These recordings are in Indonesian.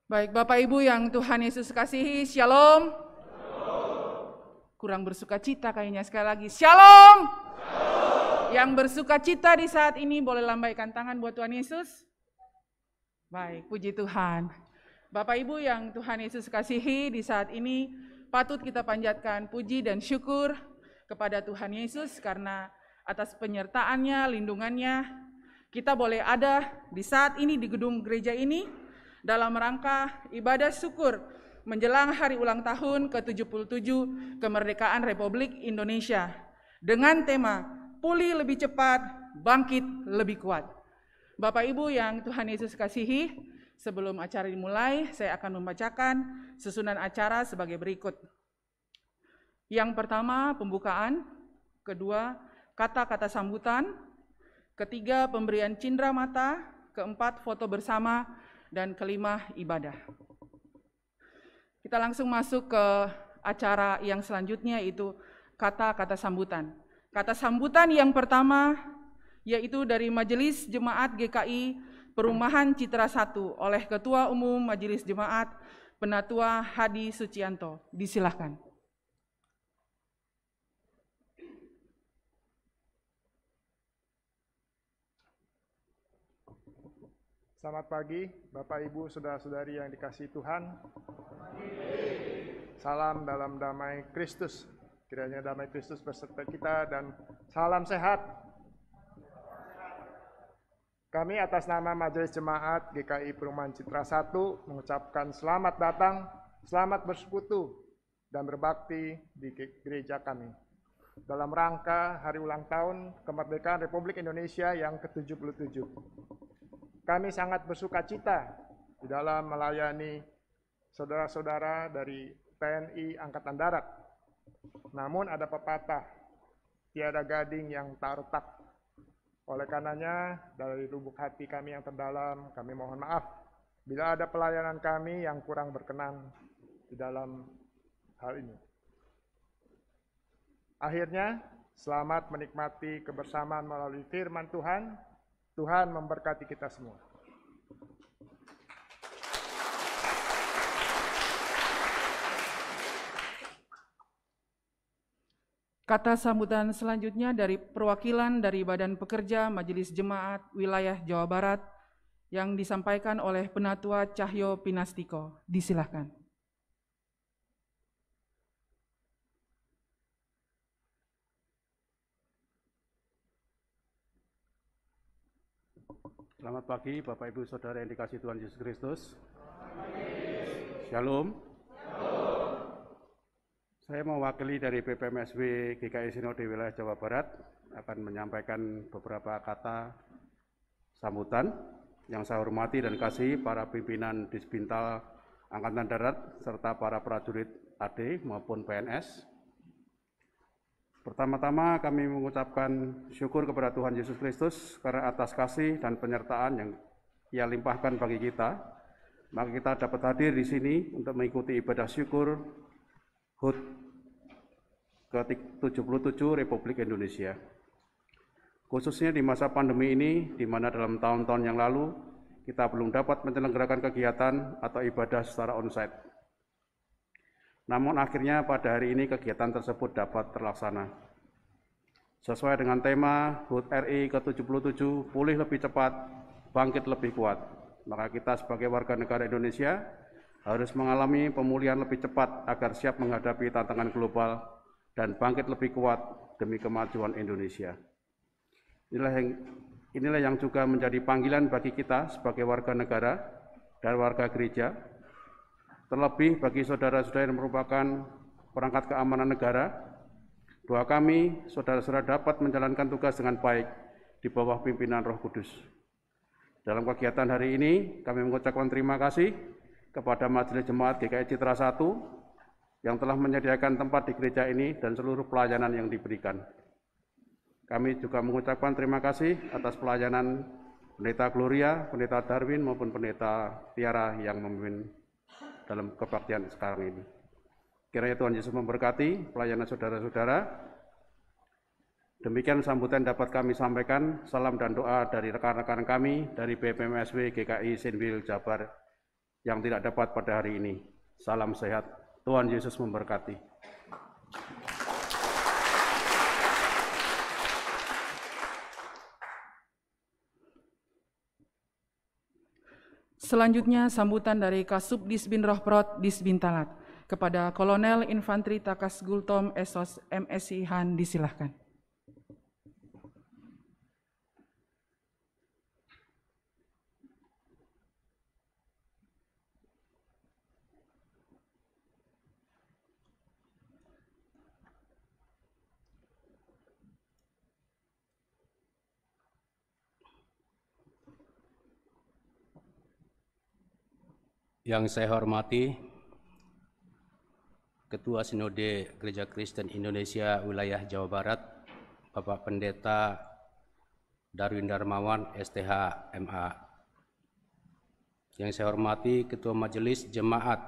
Baik, Bapak Ibu yang Tuhan Yesus kasihi, Shalom. Kurang bersuka cita kayaknya, sekali lagi, Shalom. Yang bersuka cita di saat ini boleh lambaikan tangan buat Tuhan Yesus. Baik, puji Tuhan. Bapak Ibu yang Tuhan Yesus kasihi, di saat ini patut kita panjatkan puji dan syukur kepada Tuhan Yesus karena atas penyertaannya, lindungannya, kita boleh ada di saat ini di gedung gereja ini dalam rangka ibadah syukur menjelang hari ulang tahun ke-77 kemerdekaan Republik Indonesia dengan tema Pulih Lebih Cepat, Bangkit Lebih Kuat. Bapak Ibu yang Tuhan Yesus kasihi, sebelum acara dimulai, saya akan membacakan susunan acara sebagai berikut. Yang pertama, pembukaan. Kedua, kata-kata sambutan. Ketiga, pemberian cindera mata. Keempat, foto bersama. Dan kelima, ibadah. Kita langsung masuk ke acara yang selanjutnya, yaitu kata-kata sambutan. Kata sambutan yang pertama yaitu dari Majelis Jemaat GKI Perumahan Citra 1 oleh Ketua Umum Majelis Jemaat Penatua Hadi Sucianto. Disilahkan. Selamat pagi, Bapak Ibu, saudara-saudari yang dikasihi Tuhan. Salam dalam damai Kristus. Kiranya damai Kristus beserta kita dan salam sehat. Kami atas nama Majelis Jemaat GKI Perumahan Citra 1 mengucapkan selamat datang, selamat bersekutu dan berbakti di gereja kami. Dalam rangka hari ulang tahun kemerdekaan Republik Indonesia yang ke-77. Kami sangat bersuka cita di dalam melayani saudara-saudara dari TNI Angkatan Darat. Namun ada pepatah, tiada gading yang tak retak. Oleh karenanya, dari lubuk hati kami yang terdalam, kami mohon maaf bila ada pelayanan kami yang kurang berkenan di dalam hal ini. Akhirnya, selamat menikmati kebersamaan melalui firman Tuhan. Tuhan memberkati kita semua. Kata sambutan selanjutnya dari perwakilan dari Badan Pekerja Majelis Jemaat Wilayah Jawa Barat yang disampaikan oleh Penatua Cahyo Pinastiko. Disilahkan. Selamat pagi Bapak Ibu Saudara yang dikasihi Tuhan Yesus Kristus. Shalom. Saya mewakili dari PPMSW GKI Sinode Wilayah Jawa Barat akan menyampaikan beberapa kata sambutan yang saya hormati dan kasih para pimpinan Disbintal Angkatan Darat serta para prajurit AD maupun PNS. Pertama-tama kami mengucapkan syukur kepada Tuhan Yesus Kristus karena atas kasih dan penyertaan yang Ia limpahkan bagi kita, maka kita dapat hadir di sini untuk mengikuti ibadah syukur HUT ke-77 Republik Indonesia. Khususnya di masa pandemi ini, di mana dalam tahun-tahun yang lalu kita belum dapat menyelenggarakan kegiatan atau ibadah secara onsite. Namun akhirnya pada hari ini kegiatan tersebut dapat terlaksana. Sesuai dengan tema HUT RI ke-77, pulih lebih cepat, bangkit lebih kuat. Maka kita sebagai warga negara Indonesia harus mengalami pemulihan lebih cepat agar siap menghadapi tantangan global dan bangkit lebih kuat demi kemajuan Indonesia. Inilah yang juga menjadi panggilan bagi kita sebagai warga negara dan warga gereja, terlebih bagi saudara-saudara yang merupakan perangkat keamanan negara, bahwa kami, saudara-saudara dapat menjalankan tugas dengan baik di bawah pimpinan Roh Kudus. Dalam kegiatan hari ini, kami mengucapkan terima kasih kepada Majelis Jemaat GKI Citra 1 yang telah menyediakan tempat di gereja ini dan seluruh pelayanan yang diberikan. Kami juga mengucapkan terima kasih atas pelayanan Pendeta Gloria, Pendeta Darwin maupun Pendeta Tiara yang memimpin dalam kebaktian sekarang ini. Kiranya Tuhan Yesus memberkati pelayanan saudara-saudara. Demikian sambutan dapat kami sampaikan. Salam dan doa dari rekan-rekan kami dari BPMSW GKI Sinwil Jabar yang tidak dapat pada hari ini. Salam sehat. Tuhan Yesus memberkati. Selanjutnya sambutan dari Kasubdis bin Rohprot Disbin Talat kepada Kolonel Infanteri Takas Gultom Esos MSI Han, disilahkan. Yang saya hormati Ketua Sinode Gereja Kristen Indonesia Wilayah Jawa Barat, Bapak Pendeta Darwin Darmawan, STH MA. Yang saya hormati Ketua Majelis Jemaat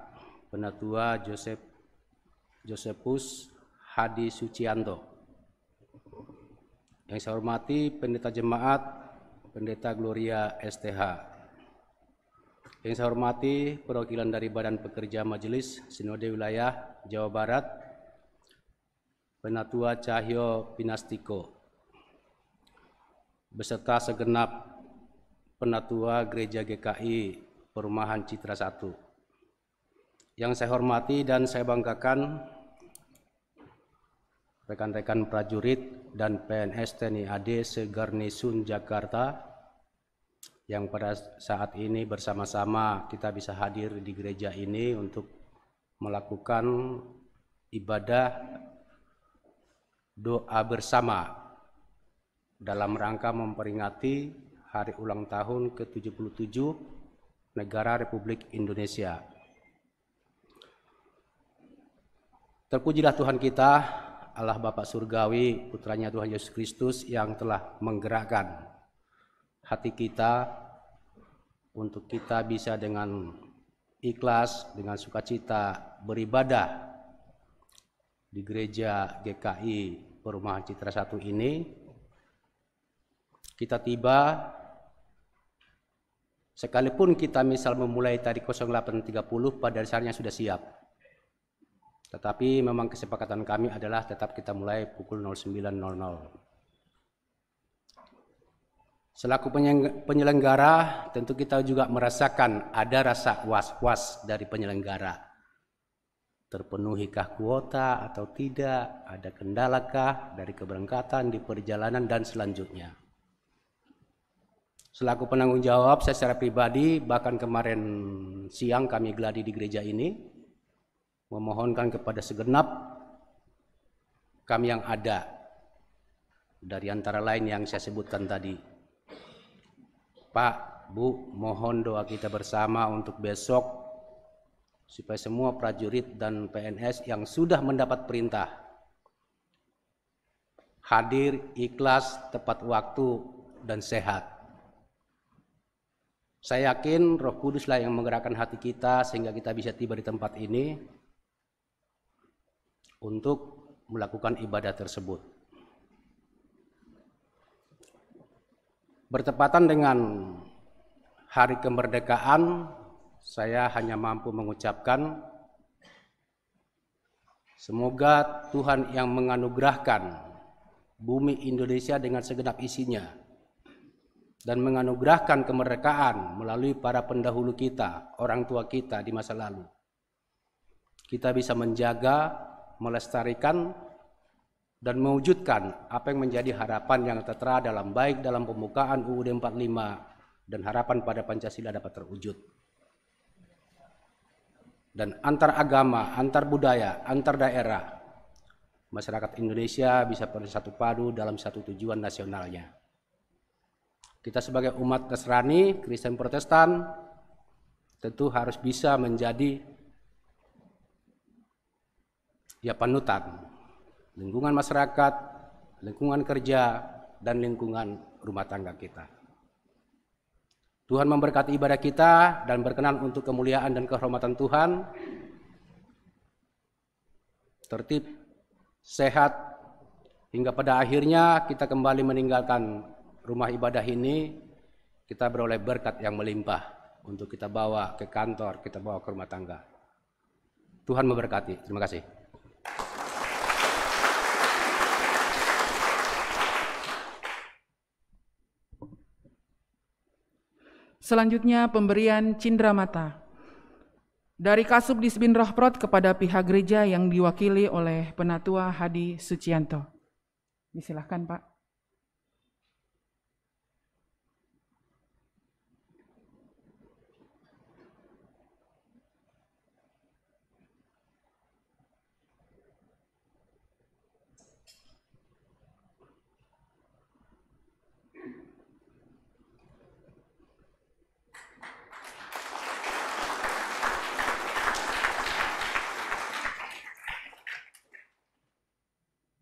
Penatua Josephus Hadi Sucianto. Yang saya hormati Pendeta Jemaat Pendeta Gloria STH. Yang saya hormati perwakilan dari Badan Pekerja Majelis Sinode Wilayah Jawa Barat, Penatua Cahyo Pinastiko, beserta segenap Penatua Gereja GKI Perumahan Citra 1. Yang saya hormati dan saya banggakan rekan-rekan prajurit dan PNS TNI AD se-Garnisun Jakarta yang pada saat ini bersama-sama kita bisa hadir di gereja ini untuk melakukan ibadah doa bersama dalam rangka memperingati hari ulang tahun ke-77 Negara Republik Indonesia. Terpujilah Tuhan kita, Allah Bapa Surgawi, Putranya Tuhan Yesus Kristus yang telah menggerakkan hati kita untuk kita bisa dengan ikhlas, dengan sukacita beribadah di gereja GKI Perumahan Citra 1 ini. Kita tiba, sekalipun kita misal memulai tadi 08.30, pada dasarnya sudah siap. Tetapi memang kesepakatan kami adalah tetap kita mulai pukul 09.00. Selaku penyelenggara, tentu kita juga merasakan ada rasa was-was dari penyelenggara. Terpenuhikah kuota atau tidak? Ada kendalakah dari keberangkatan di perjalanan dan selanjutnya? Selaku penanggung jawab, saya secara pribadi, bahkan kemarin siang kami geladi di gereja ini, memohonkan kepada segenap kami yang ada, dari antara lain yang saya sebutkan tadi. Pak, Bu, mohon doa kita bersama untuk besok supaya semua prajurit dan PNS yang sudah mendapat perintah hadir, ikhlas, tepat waktu, dan sehat. Saya yakin Roh Kuduslah yang menggerakkan hati kita sehingga kita bisa tiba di tempat ini untuk melakukan ibadah tersebut. Bertepatan dengan hari kemerdekaan, saya hanya mampu mengucapkan semoga Tuhan yang menganugerahkan bumi Indonesia dengan segenap isinya dan menganugerahkan kemerdekaan melalui para pendahulu kita, orang tua kita di masa lalu. Kita bisa menjaga, melestarikan, dan mewujudkan apa yang menjadi harapan yang tertera dalam baik dalam pembukaan UUD 45 dan harapan pada Pancasila dapat terwujud. Dan antar agama, antar budaya, antar daerah, masyarakat Indonesia bisa bersatu padu dalam satu tujuan nasionalnya. Kita sebagai umat Nasrani, Kristen Protestan, tentu harus bisa menjadi panutan lingkungan masyarakat, lingkungan kerja, dan lingkungan rumah tangga kita. Tuhan memberkati ibadah kita dan berkenan untuk kemuliaan dan kehormatan Tuhan. Tertib, sehat, hingga pada akhirnya kita kembali meninggalkan rumah ibadah ini, kita beroleh berkat yang melimpah untuk kita bawa ke kantor, kita bawa ke rumah tangga. Tuhan memberkati. Terima kasih. Selanjutnya pemberian cindramata dari Kasubdis bin Rohprot kepada pihak gereja yang diwakili oleh Penatua Hadi Sucianto. Disilahkan Pak.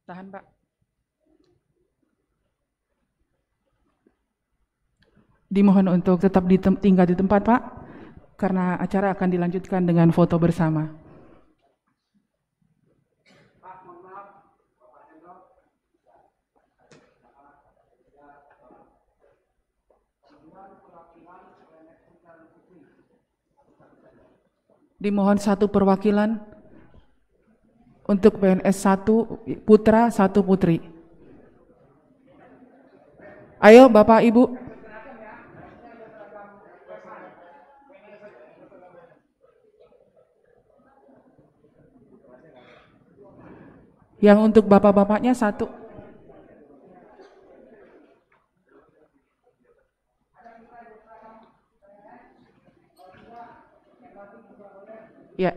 Tahan Pak. Dimohon untuk tetap tinggal di tempat Pak, karena acara akan dilanjutkan dengan foto bersama. Dimohon satu perwakilan untuk PNS 1 putra, 1 putri. Ayo Bapak Ibu. Yang untuk bapak-bapaknya 1. Ya.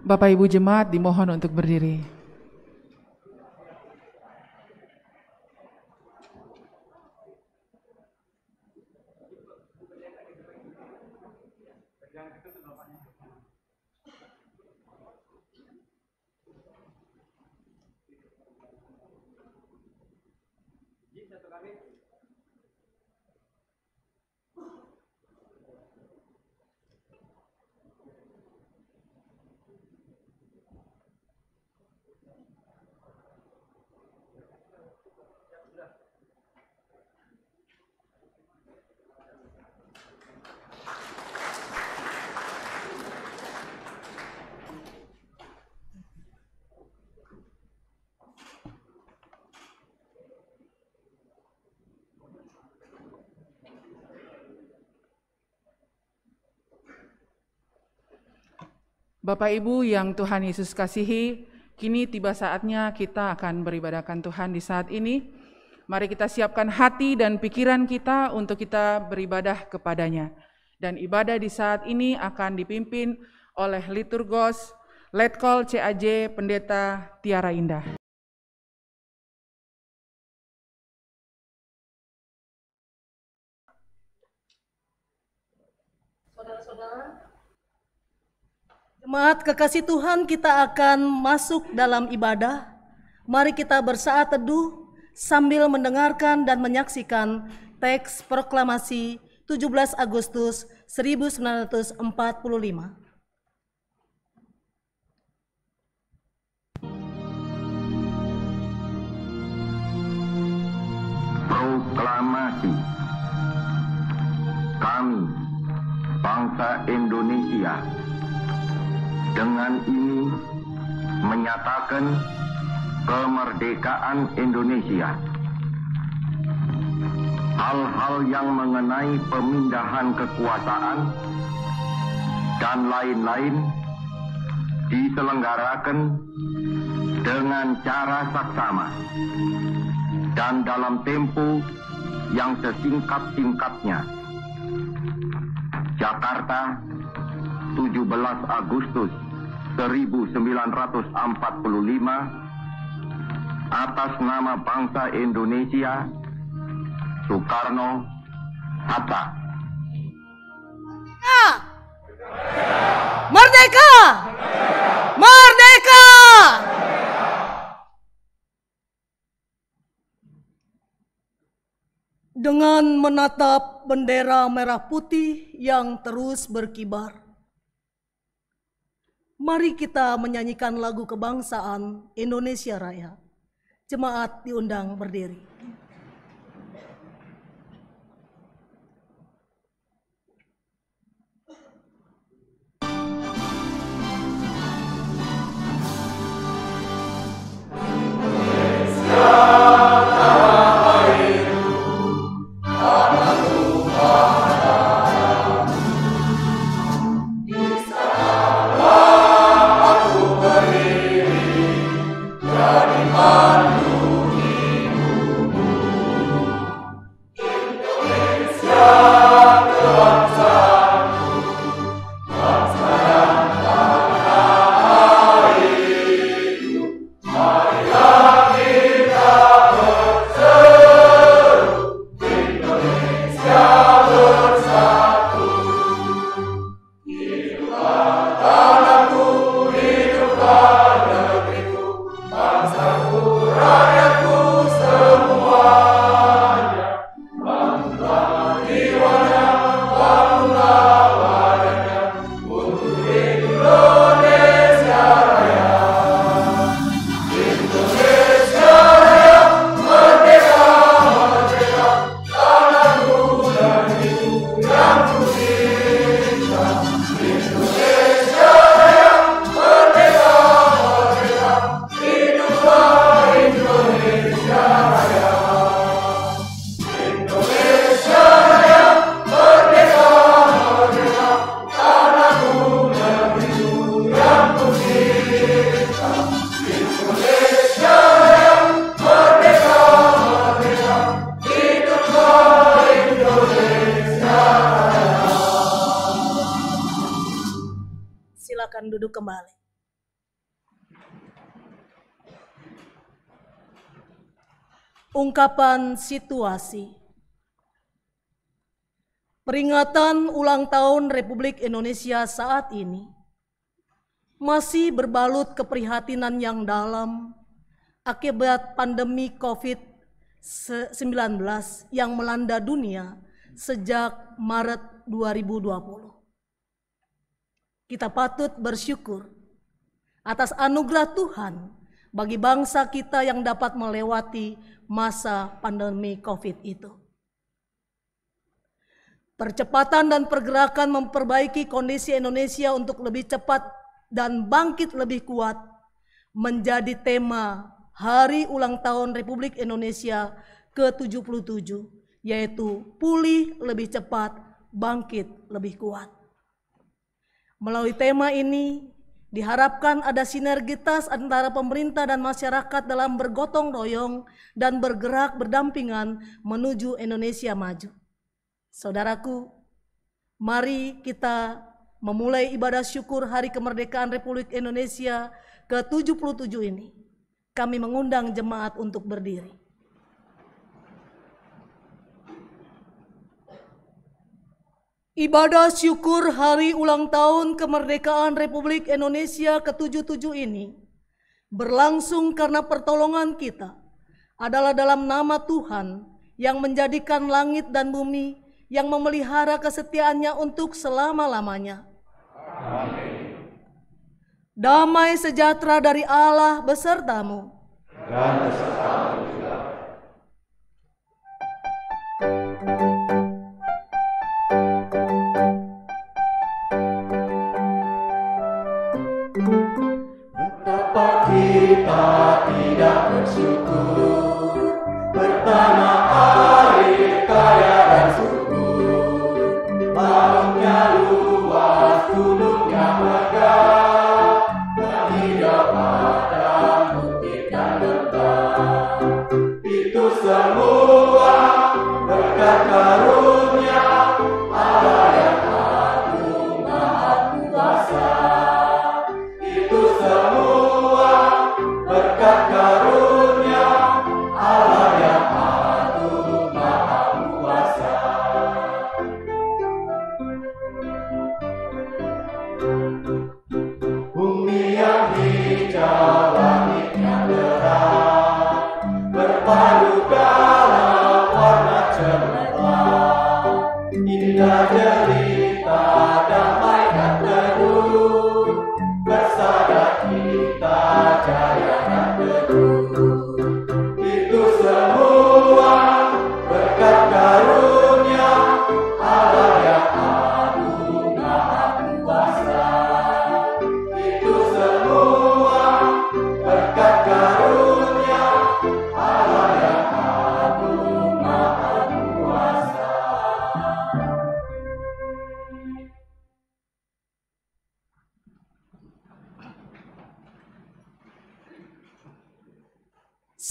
Bapak Ibu jemaat dimohon untuk berdiri. Bapak Ibu yang Tuhan Yesus kasihi, kini tiba saatnya kita akan beribadahkan Tuhan di saat ini. Mari kita siapkan hati dan pikiran kita untuk kita beribadah kepadanya. Dan ibadah di saat ini akan dipimpin oleh Liturgos Letkol CAJ Pendeta Tiara Indah. Saudara-saudara, jemaat kekasih Tuhan, kita akan masuk dalam ibadah. Mari kita bersaat teduh sambil mendengarkan dan menyaksikan teks proklamasi 17 Agustus 1945. Proklamasi. Kami, bangsa Indonesia, dengan ini menyatakan kemerdekaan Indonesia. Hal-hal yang mengenai pemindahan kekuasaan dan lain-lain diselenggarakan dengan cara saksama dan dalam tempo yang sesingkat-singkatnya. Jakarta, 17 Agustus 1945, atas nama bangsa Indonesia, Soekarno Hatta. Merdeka! Merdeka! Dengan menatap bendera merah putih yang terus berkibar, mari kita menyanyikan lagu kebangsaan Indonesia Raya. Jemaat diundang berdiri. Silakan duduk kembali. Ungkapan situasi. Peringatan ulang tahun Republik Indonesia saat ini masih berbalut keprihatinan yang dalam akibat pandemi COVID-19 yang melanda dunia sejak Maret 2020. Kita patut bersyukur atas anugerah Tuhan bagi bangsa kita yang dapat melewati masa pandemi COVID itu. Percepatan dan pergerakan memperbaiki kondisi Indonesia untuk lebih cepat dan bangkit lebih kuat menjadi tema Hari Ulang Tahun Republik Indonesia ke-77, yaitu pulih lebih cepat, bangkit lebih kuat. Melalui tema ini diharapkan ada sinergitas antara pemerintah dan masyarakat dalam bergotong royong dan bergerak berdampingan menuju Indonesia maju. Saudaraku, mari kita memulai ibadah syukur Hari Kemerdekaan Republik Indonesia ke-77 ini. Kami mengundang jemaat untuk berdiri. Ibadah syukur Hari Ulang Tahun Kemerdekaan Republik Indonesia ke-77 ini berlangsung karena pertolongan kita adalah dalam nama Tuhan yang menjadikan langit dan bumi, yang memelihara kesetiaannya untuk selama-lamanya. Amin. Damai sejahtera dari Allah besertamu. Dan besertamu juga. Betapa kita tidak bersyukur, bertanah air kaya dan subur, lautnya luas, gunungnya megah,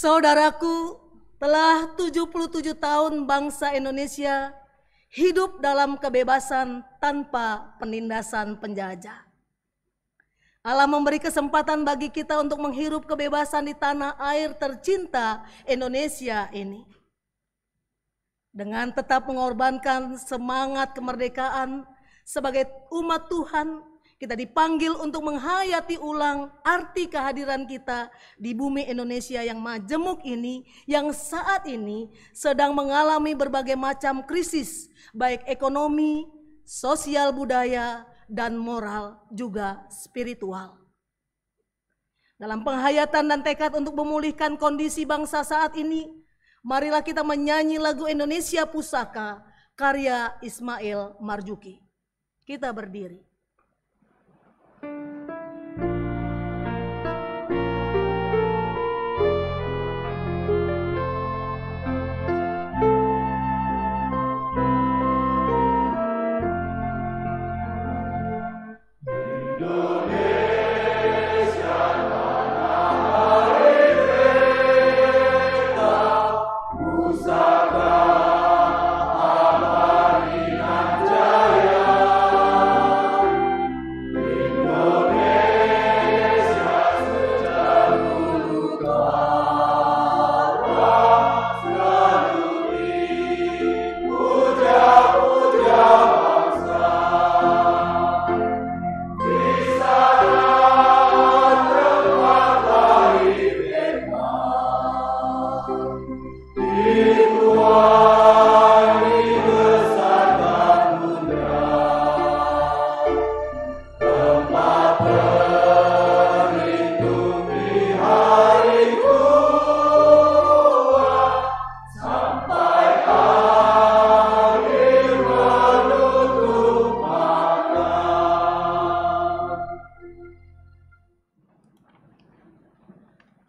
Saudaraku, telah 77 tahun bangsa Indonesia hidup dalam kebebasan tanpa penindasan penjajah. Allah memberi kesempatan bagi kita untuk menghirup kebebasan di tanah air tercinta Indonesia ini. Dengan tetap mengorbankan semangat kemerdekaan sebagai umat Tuhan, kita dipanggil untuk menghayati ulang arti kehadiran kita di bumi Indonesia yang majemuk ini, yang saat ini sedang mengalami berbagai macam krisis, baik ekonomi, sosial budaya, dan moral juga spiritual. Dalam penghayatan dan tekad untuk memulihkan kondisi bangsa saat ini, marilah kita menyanyi lagu Indonesia Pusaka karya Ismail Marzuki. Kita berdiri.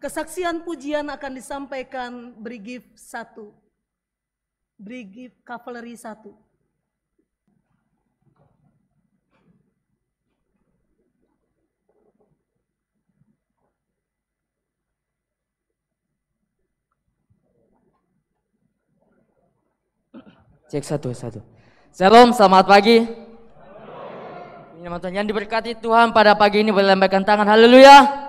Kesaksian pujian akan disampaikan Brigif 1, Brigif Kavaleri 1. Cek 1. Shalom, selamat pagi. Yang diberkati Tuhan pada pagi ini boleh lambaikan tangan, haleluya.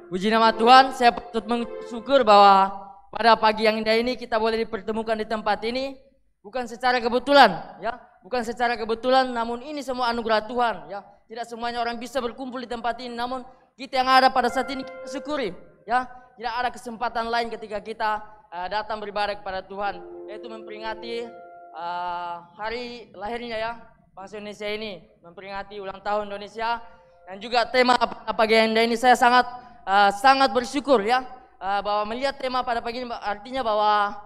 Puji nama Tuhan, saya patut bersyukur bahwa pada pagi yang indah ini kita boleh dipertemukan di tempat ini bukan secara kebetulan, ya, bukan secara kebetulan, namun ini semua anugerah Tuhan, ya. Tidak semuanya orang bisa berkumpul di tempat ini, namun kita yang ada pada saat ini kita syukuri, ya. Tidak ada kesempatan lain ketika kita datang beribadah kepada Tuhan, yaitu memperingati hari lahirnya, ya, bangsa Indonesia ini, memperingati ulang tahun Indonesia, dan juga tema pagi yang indah ini saya sangat bersyukur, ya, bahwa melihat tema pada pagi ini artinya bahwa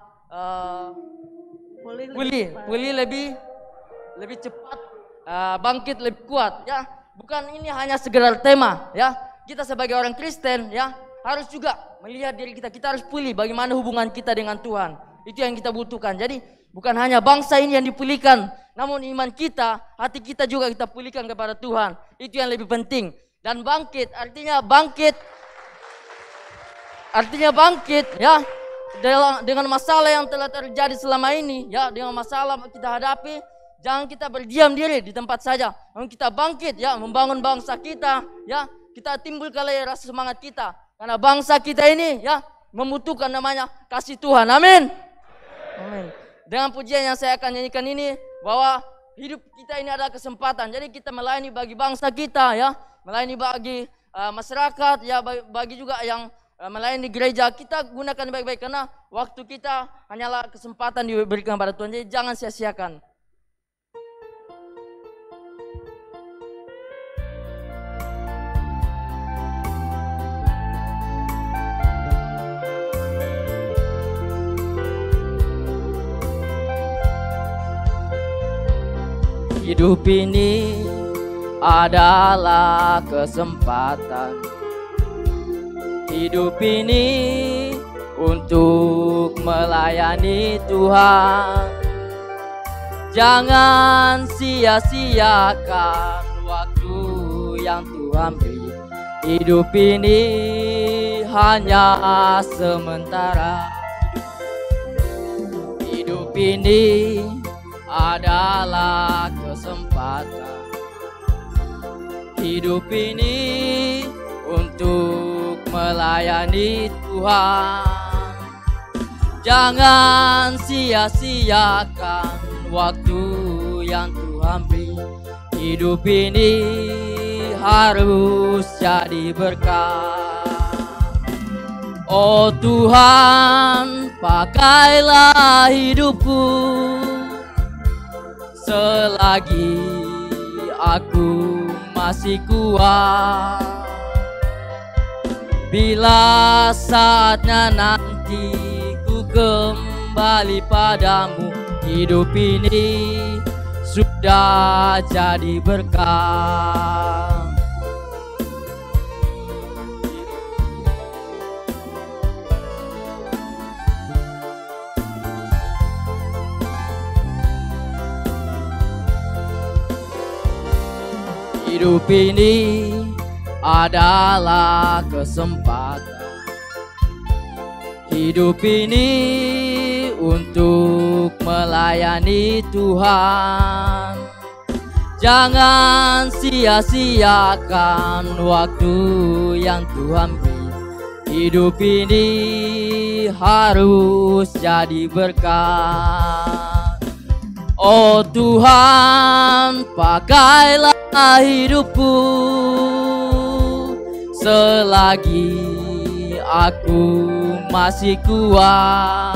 pulih lebih cepat, bangkit lebih kuat, ya. Bukan ini hanya sekedar tema, ya. Kita sebagai orang Kristen, ya, harus juga melihat diri kita harus pulih bagaimana hubungan kita dengan Tuhan. Itu yang kita butuhkan. Jadi bukan hanya bangsa ini yang dipulihkan, namun iman kita, hati kita juga kita pulihkan kepada Tuhan. Itu yang lebih penting. Dan bangkit artinya bangkit, ya, dengan masalah yang telah terjadi selama ini, ya, dengan masalah kita hadapi, jangan kita berdiam diri di tempat saja, namun kita bangkit, ya, membangun bangsa kita, ya, kita timbulkan rasa semangat kita, karena bangsa kita ini, ya, membutuhkan namanya kasih Tuhan, amin. Amin. Dengan pujian yang saya akan nyanyikan ini, bahwa hidup kita ini adalah kesempatan, jadi kita melayani bagi bangsa kita, ya, melayani bagi masyarakat, ya, bagi juga yang melayani gereja, kita gunakan baik-baik karena waktu kita hanyalah kesempatan diberikan pada Tuhan, jadi jangan sia-siakan. Hidup ini adalah kesempatan, hidup ini untuk melayani Tuhan. Jangan sia-siakan waktu yang Tuhan beri. Hidup ini hanya sementara. Hidup ini adalah kesempatan. Hidup ini untuk melayani Tuhan. Jangan sia-siakan waktu yang Tuhan beri. Hidup ini harus jadi berkah. Oh Tuhan, pakailah hidupku selagi aku masih kuat. Bila saatnya nanti ku kembali padamu, hidup ini sudah jadi berkah. Hidup ini adalah kesempatan. Hidup ini untuk melayani Tuhan. Jangan sia-siakan waktu yang Tuhan beri. Hidup ini harus jadi berkah. Oh Tuhan, pakailah hidupku selagi aku masih kuat.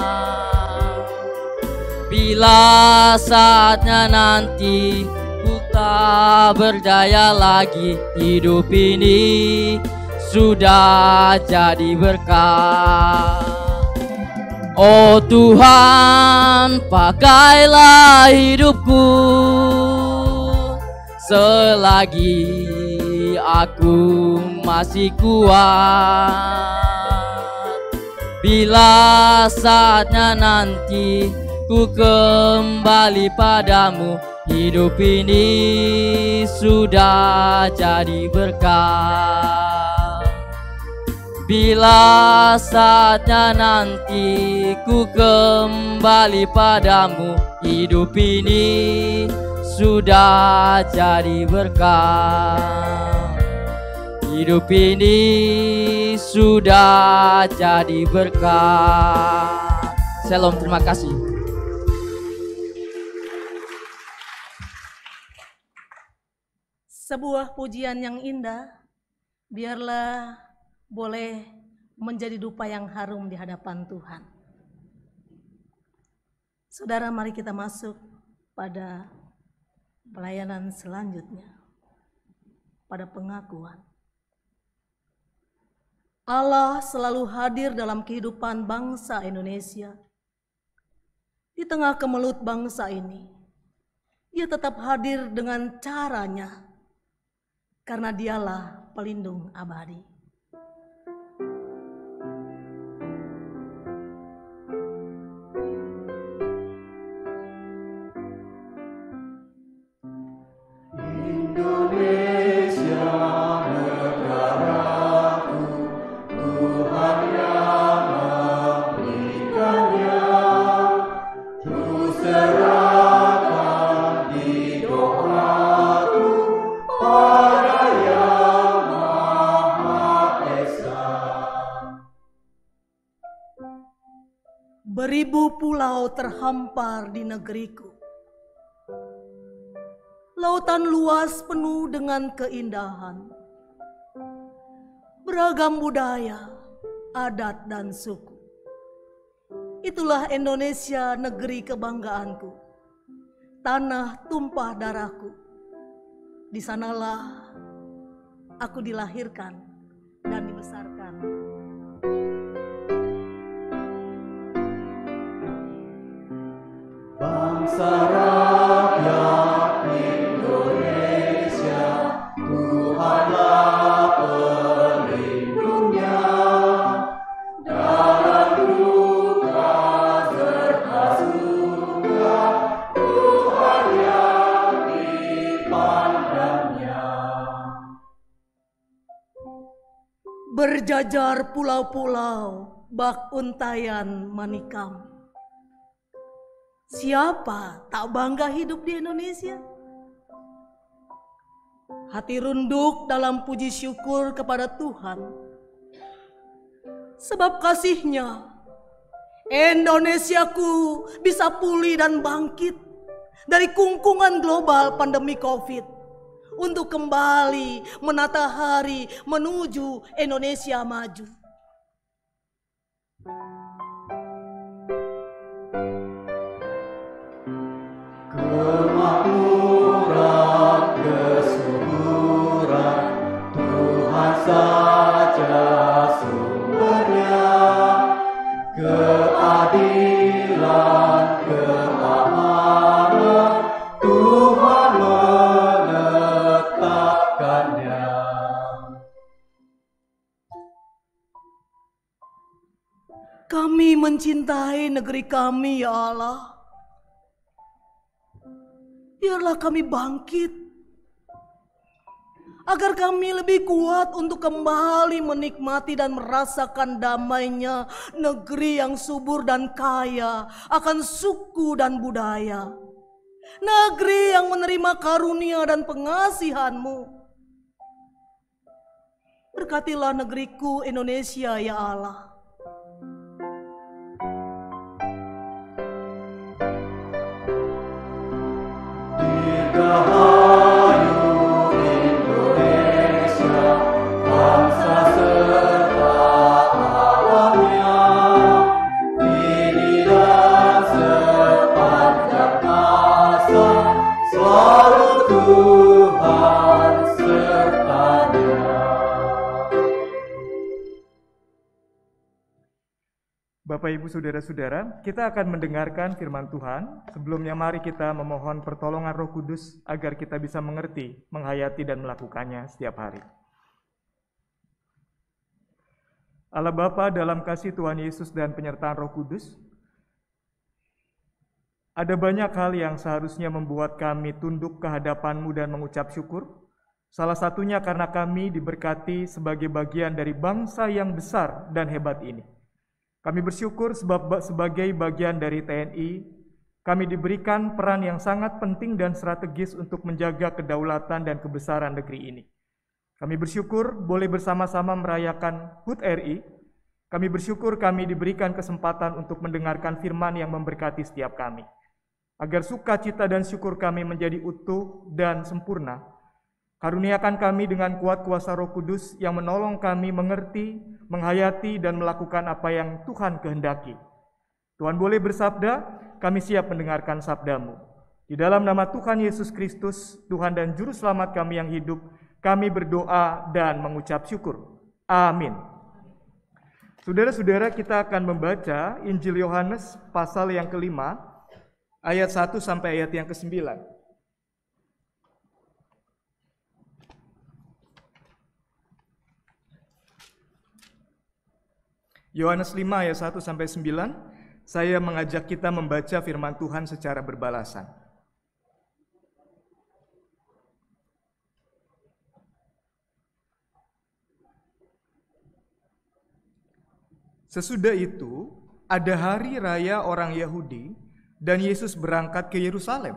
Bila saatnya nanti ku tak berdaya lagi, hidup ini sudah jadi berkah. Oh Tuhan, pakailah hidupku selagi aku masih kuat. Bila saatnya nanti ku kembali padamu, hidup ini sudah jadi berkah. Bila saatnya nanti ku kembali padamu, hidup ini sudah jadi berkah. Hidup ini sudah jadi berkah. Shalom, terima kasih. Sebuah pujian yang indah, biarlah boleh menjadi dupa yang harum di hadapan Tuhan. Saudara, mari kita masuk pada pelayanan selanjutnya, pada pengakuan. Allah selalu hadir dalam kehidupan bangsa Indonesia. Di tengah kemelut bangsa ini, Dia tetap hadir dengan caranya, karena Dialah pelindung abadi. Indonesia negaraku, Tuhan yang memberikannya, ku serahkan di doaku pada Yang Maha Esa. Beribu pulau terhampar di negeriku. Lautan luas penuh dengan keindahan. Beragam budaya, adat dan suku. Itulah Indonesia, negeri kebanggaanku. Tanah tumpah darahku. Di sanalah aku dilahirkan dan dibesarkan. Bangsa rakyat Indonesia, Tuhanlah pelindungnya. Dalam duka serta suka, Tuhan yang dipandangnya. berjajar pulau-pulau bak untayan manikam. Siapa tak bangga hidup di Indonesia? Hati runduk dalam puji syukur kepada Tuhan. Sebab kasih-Nya, Indonesiaku bisa pulih dan bangkit dari kungkungan global pandemi COVID untuk kembali menata hari menuju Indonesia maju. Kemakmuran, kesuburan, Tuhan saja sumbernya. Keadilan, keamanan, Tuhan menetapkannya. Kami mencintai negeri kami, ya Allah. Biarlah kami bangkit, agar kami lebih kuat untuk kembali menikmati dan merasakan damainya negeri yang subur dan kaya akan suku dan budaya. Negeri yang menerima karunia dan pengasihan-Mu. Berkatilah negeriku Indonesia, ya Allah. Dirgahayu Indonesia, bangsa serta alamnya, kini dan sepanjang masa, selalu Tuhan sertanya. Bapak, Ibu, Saudara-saudara, kita akan mendengarkan firman Tuhan. Sebelumnya mari kita memohon pertolongan Roh Kudus agar kita bisa mengerti, menghayati, dan melakukannya setiap hari. Allah Bapa, dalam kasih Tuhan Yesus dan penyertaan Roh Kudus, ada banyak hal yang seharusnya membuat kami tunduk ke hadapan-Mu dan mengucap syukur. Salah satunya karena kami diberkati sebagai bagian dari bangsa yang besar dan hebat ini. Kami bersyukur sebab sebagai bagian dari TNI, kami diberikan peran yang sangat penting dan strategis untuk menjaga kedaulatan dan kebesaran negeri ini. Kami bersyukur boleh bersama-sama merayakan HUT RI. Kami bersyukur kami diberikan kesempatan untuk mendengarkan firman yang memberkati setiap kami. Agar sukacita dan syukur kami menjadi utuh dan sempurna, karuniakan kami dengan kuat kuasa Roh Kudus yang menolong kami mengerti, menghayati, dan melakukan apa yang Tuhan kehendaki. Tuhan boleh bersabda, kami siap mendengarkan sabda-Mu. Di dalam nama Tuhan Yesus Kristus, Tuhan dan Juru Selamat kami yang hidup, kami berdoa dan mengucap syukur. Amin. Saudara-saudara, kita akan membaca Injil Yohanes pasal yang ke-5, ayat 1 sampai ayat yang ke-9. Yohanes 5 ayat 1 sampai 9, saya mengajak kita membaca firman Tuhan secara berbalasan. Sesudah itu, ada hari raya orang Yahudi, dan Yesus berangkat ke Yerusalem.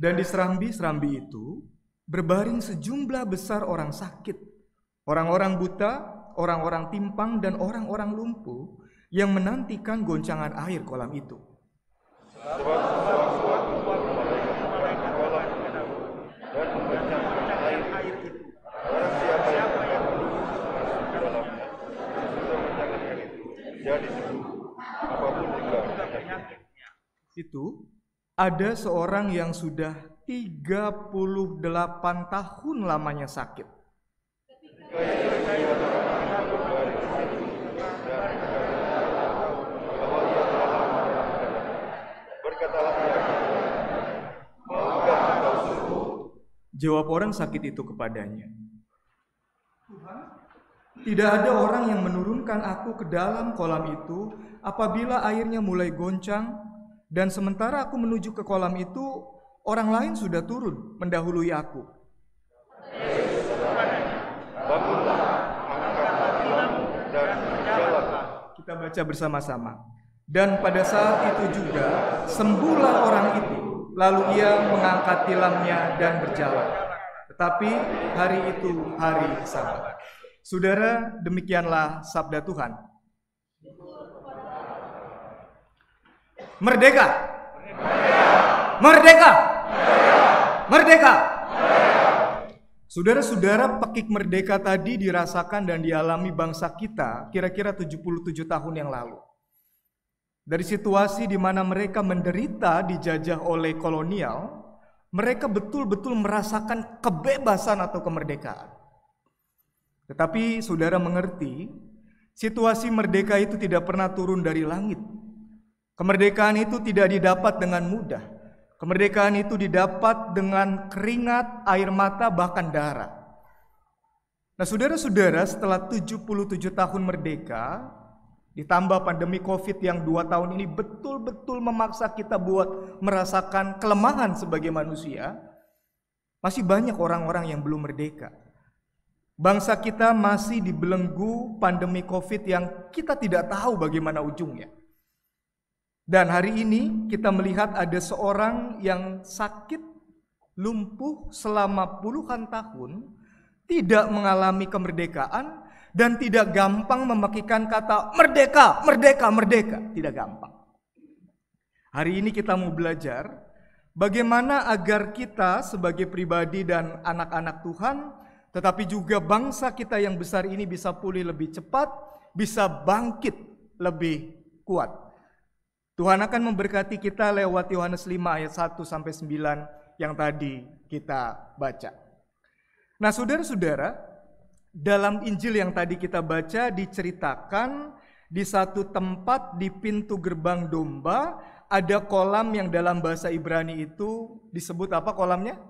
Dan di serambi-serambi itu berbaring sejumlah besar orang sakit, orang-orang buta, orang-orang timpang, dan orang-orang lumpuh yang menantikan goncangan air kolam itu. Itu ada seorang yang sudah 38 tahun lamanya sakit. Jawab orang sakit itu kepadanya, "Tuhan, Tidak ada orang yang menurunkan aku ke dalam kolam itu apabila airnya mulai goncang, dan sementara aku menuju ke kolam itu, orang lain sudah turun mendahului aku. Bangunlah, angkat tilammu dan berjalanlah. Kita baca bersama-sama. Dan pada saat itu juga sembuhlah orang itu, lalu ia mengangkat tilamnya dan berjalan. Tetapi hari itu hari Sabat. Saudara, demikianlah sabda Tuhan. Merdeka! Merdeka! Merdeka! Saudara-saudara, pekik merdeka tadi dirasakan dan dialami bangsa kita kira-kira 77 tahun yang lalu. Dari situasi di mana mereka menderita dijajah oleh kolonial, mereka betul-betul merasakan kebebasan atau kemerdekaan. Tetapi saudara mengerti, situasi merdeka itu tidak pernah turun dari langit. Kemerdekaan itu tidak didapat dengan mudah. Kemerdekaan itu didapat dengan keringat, air mata, bahkan darah. Nah, saudara-saudara, setelah 77 tahun merdeka, ditambah pandemi COVID yang 2 tahun ini betul-betul memaksa kita buat merasakan kelemahan sebagai manusia, masih banyak orang-orang yang belum merdeka. Bangsa kita masih dibelenggu pandemi COVID yang kita tidak tahu bagaimana ujungnya. Dan hari ini kita melihat ada seorang yang sakit, lumpuh selama puluhan tahun, tidak mengalami kemerdekaan, dan tidak gampang memakikan kata merdeka, merdeka, merdeka. Tidak gampang. Hari ini kita mau belajar bagaimana agar kita sebagai pribadi dan anak-anak Tuhan, tetapi juga bangsa kita yang besar ini bisa pulih lebih cepat, bisa bangkit lebih kuat. Tuhan akan memberkati kita lewat Yohanes 5 ayat 1-9 yang tadi kita baca. Nah, saudara-saudara, dalam Injil yang tadi kita baca diceritakan di satu tempat di pintu gerbang domba ada kolam yang dalam bahasa Ibrani itu disebut apa kolamnya?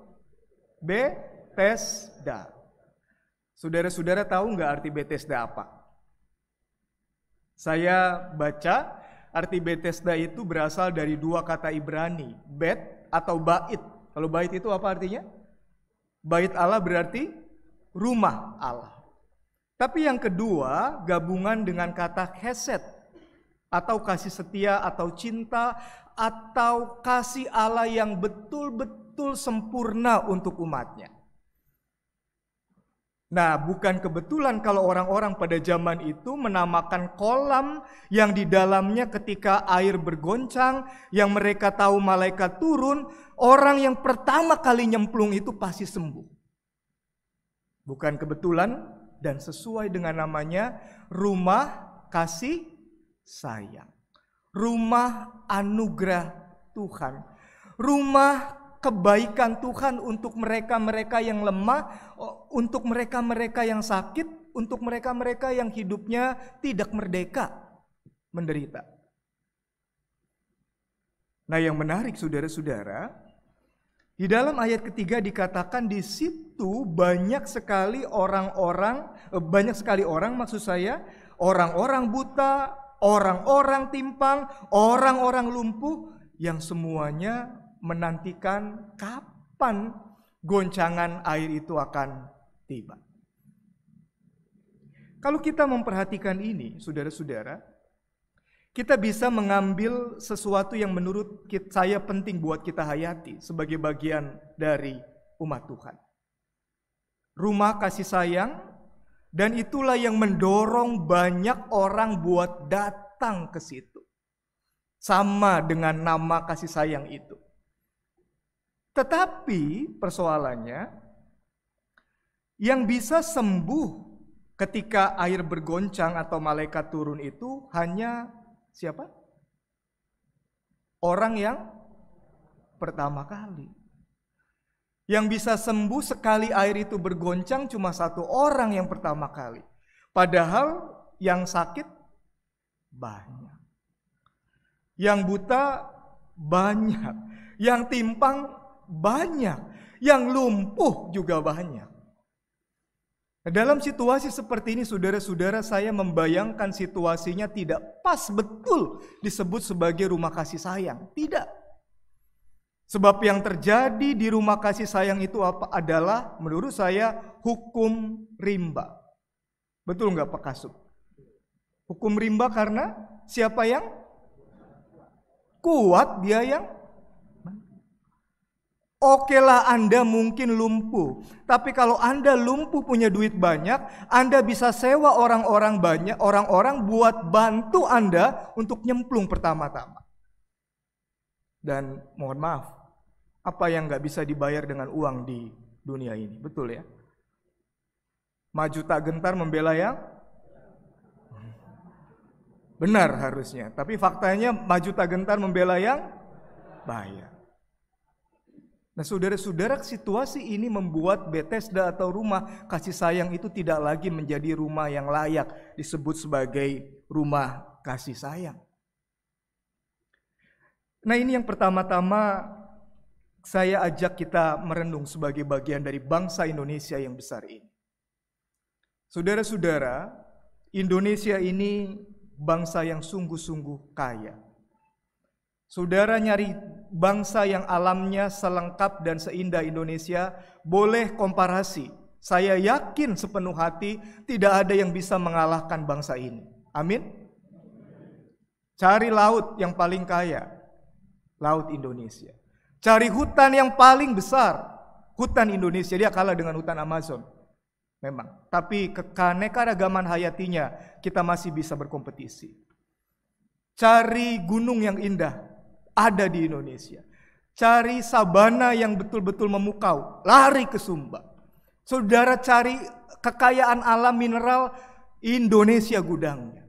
Betesda. Saudara-saudara tahu nggak arti Betesda apa? Saya baca arti Betesda itu berasal dari 2 kata Ibrani, bet atau bait. Kalau bait itu apa artinya? Bait Allah berarti rumah Allah. Tapi yang kedua gabungan dengan kata chesed atau kasih setia atau cinta atau kasih Allah yang betul-betul sempurna untuk umatnya. Nah, bukan kebetulan kalau orang-orang pada zaman itu menamakan kolam yang di dalamnya ketika air bergoncang, yang mereka tahu malaikat turun, orang yang pertama kali nyemplung itu pasti sembuh. Bukan kebetulan dan sesuai dengan namanya rumah kasih sayang. Rumah anugerah Tuhan. Rumah kebaikan Tuhan untuk mereka-mereka yang lemah, untuk mereka-mereka yang sakit, untuk mereka-mereka yang hidupnya tidak merdeka, menderita. Nah, yang menarik saudara-saudara, di dalam ayat ketiga dikatakan di situ banyak sekali orang maksud saya, orang-orang buta, orang-orang timpang, orang-orang lumpuh yang semuanya menantikan kapan goncangan air itu akan tiba. Kalau kita memperhatikan ini, saudara-saudara, kita bisa mengambil sesuatu yang menurut saya penting buat kita hayati sebagai bagian dari umat Tuhan. Rumah kasih sayang, dan itulah yang mendorong banyak orang buat datang ke situ. Sama dengan nama kasih sayang itu. Tetapi persoalannya, yang bisa sembuh ketika air bergoncang atau malaikat turun itu hanya siapa? Orang yang pertama kali. Yang bisa sembuh sekali air itu bergoncang cuma 1 orang yang pertama kali. Padahal yang sakit banyak. Yang buta banyak. Yang timpang banyak. Yang lumpuh juga banyak. Nah, dalam situasi seperti ini, saudara-saudara, saya membayangkan situasinya tidak pas betul disebut sebagai rumah kasih sayang. Tidak. Sebab yang terjadi di rumah kasih sayang itu adalah menurut saya hukum rimba. Betul nggak Pak Kasub? Hukum rimba karena siapa yang kuat dia yang. Oke lah Anda mungkin lumpuh, tapi kalau Anda lumpuh punya duit banyak, Anda bisa sewa orang-orang banyak, orang-orang buat bantu Anda untuk nyemplung pertama-tama. Dan mohon maaf, apa yang nggak bisa dibayar dengan uang di dunia ini, betul ya? Maju tak gentar membela yang benar harusnya, tapi faktanya maju tak gentar membela yang bahaya. Nah saudara-saudara, situasi ini membuat Bethesda atau rumah kasih sayang itu tidak lagi menjadi rumah yang layak disebut sebagai rumah kasih sayang. Nah ini yang pertama-tama saya ajak kita merenung sebagai bagian dari bangsa Indonesia yang besar ini. Saudara-saudara, Indonesia ini bangsa yang sungguh-sungguh kaya. Saudara nyari bangsa yang alamnya selengkap dan seindah Indonesia, boleh komparasi. Saya yakin sepenuh hati tidak ada yang bisa mengalahkan bangsa ini. Amin. Cari laut yang paling kaya, laut Indonesia. Cari hutan yang paling besar, hutan Indonesia. Dia kalah dengan hutan Amazon. Memang. Tapi keanekaragaman hayatinya kita masih bisa berkompetisi. Cari gunung yang indah, ada di Indonesia. Cari sabana yang betul-betul memukau, lari ke Sumba. Saudara cari kekayaan alam mineral, Indonesia gudangnya.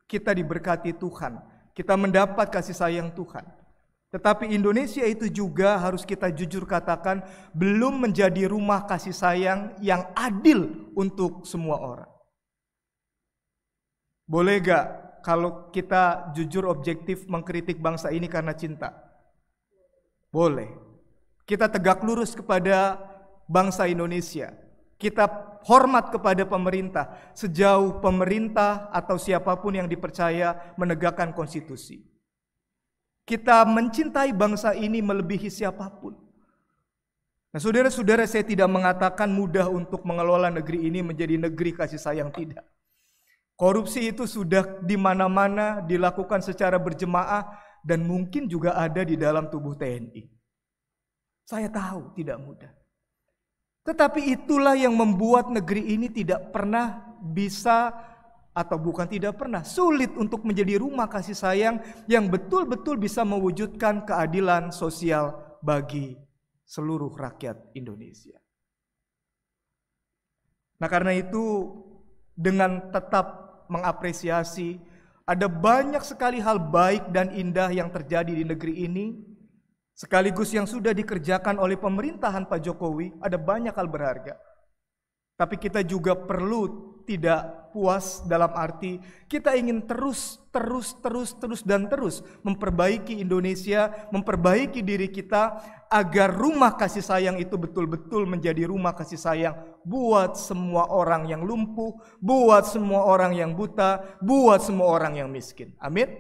Kita diberkati Tuhan, kita mendapat kasih sayang Tuhan. Tetapi Indonesia itu juga harus kita jujur katakan belum menjadi rumah kasih sayang yang adil untuk semua orang. Boleh gak kalau kita jujur objektif mengkritik bangsa ini karena cinta? Boleh. Kita tegak lurus kepada bangsa Indonesia. Kita hormat kepada pemerintah sejauh pemerintah atau siapapun yang dipercaya menegakkan konstitusi. Kita mencintai bangsa ini melebihi siapapun. Nah, saudara-saudara, saya tidak mengatakan mudah untuk mengelola negeri ini menjadi negeri kasih sayang, tidak. Korupsi itu sudah di mana-mana dilakukan secara berjemaah dan mungkin juga ada di dalam tubuh TNI. Saya tahu tidak mudah. Tetapi itulah yang membuat negeri ini tidak pernah bisa, atau bukan tidak pernah, sulit untuk menjadi rumah kasih sayang yang betul-betul bisa mewujudkan keadilan sosial bagi seluruh rakyat Indonesia. Nah karena itu dengan tetap mengapresiasi ada banyak sekali hal baik dan indah yang terjadi di negeri ini, sekaligus yang sudah dikerjakan oleh pemerintahan Pak Jokowi, ada banyak hal berharga. Tapi kita juga perlu tidak puas dalam arti kita ingin terus memperbaiki Indonesia, memperbaiki diri kita agar rumah kasih sayang itu betul-betul menjadi rumah kasih sayang buat semua orang yang lumpuh, buat semua orang yang buta, buat semua orang yang miskin. Amin.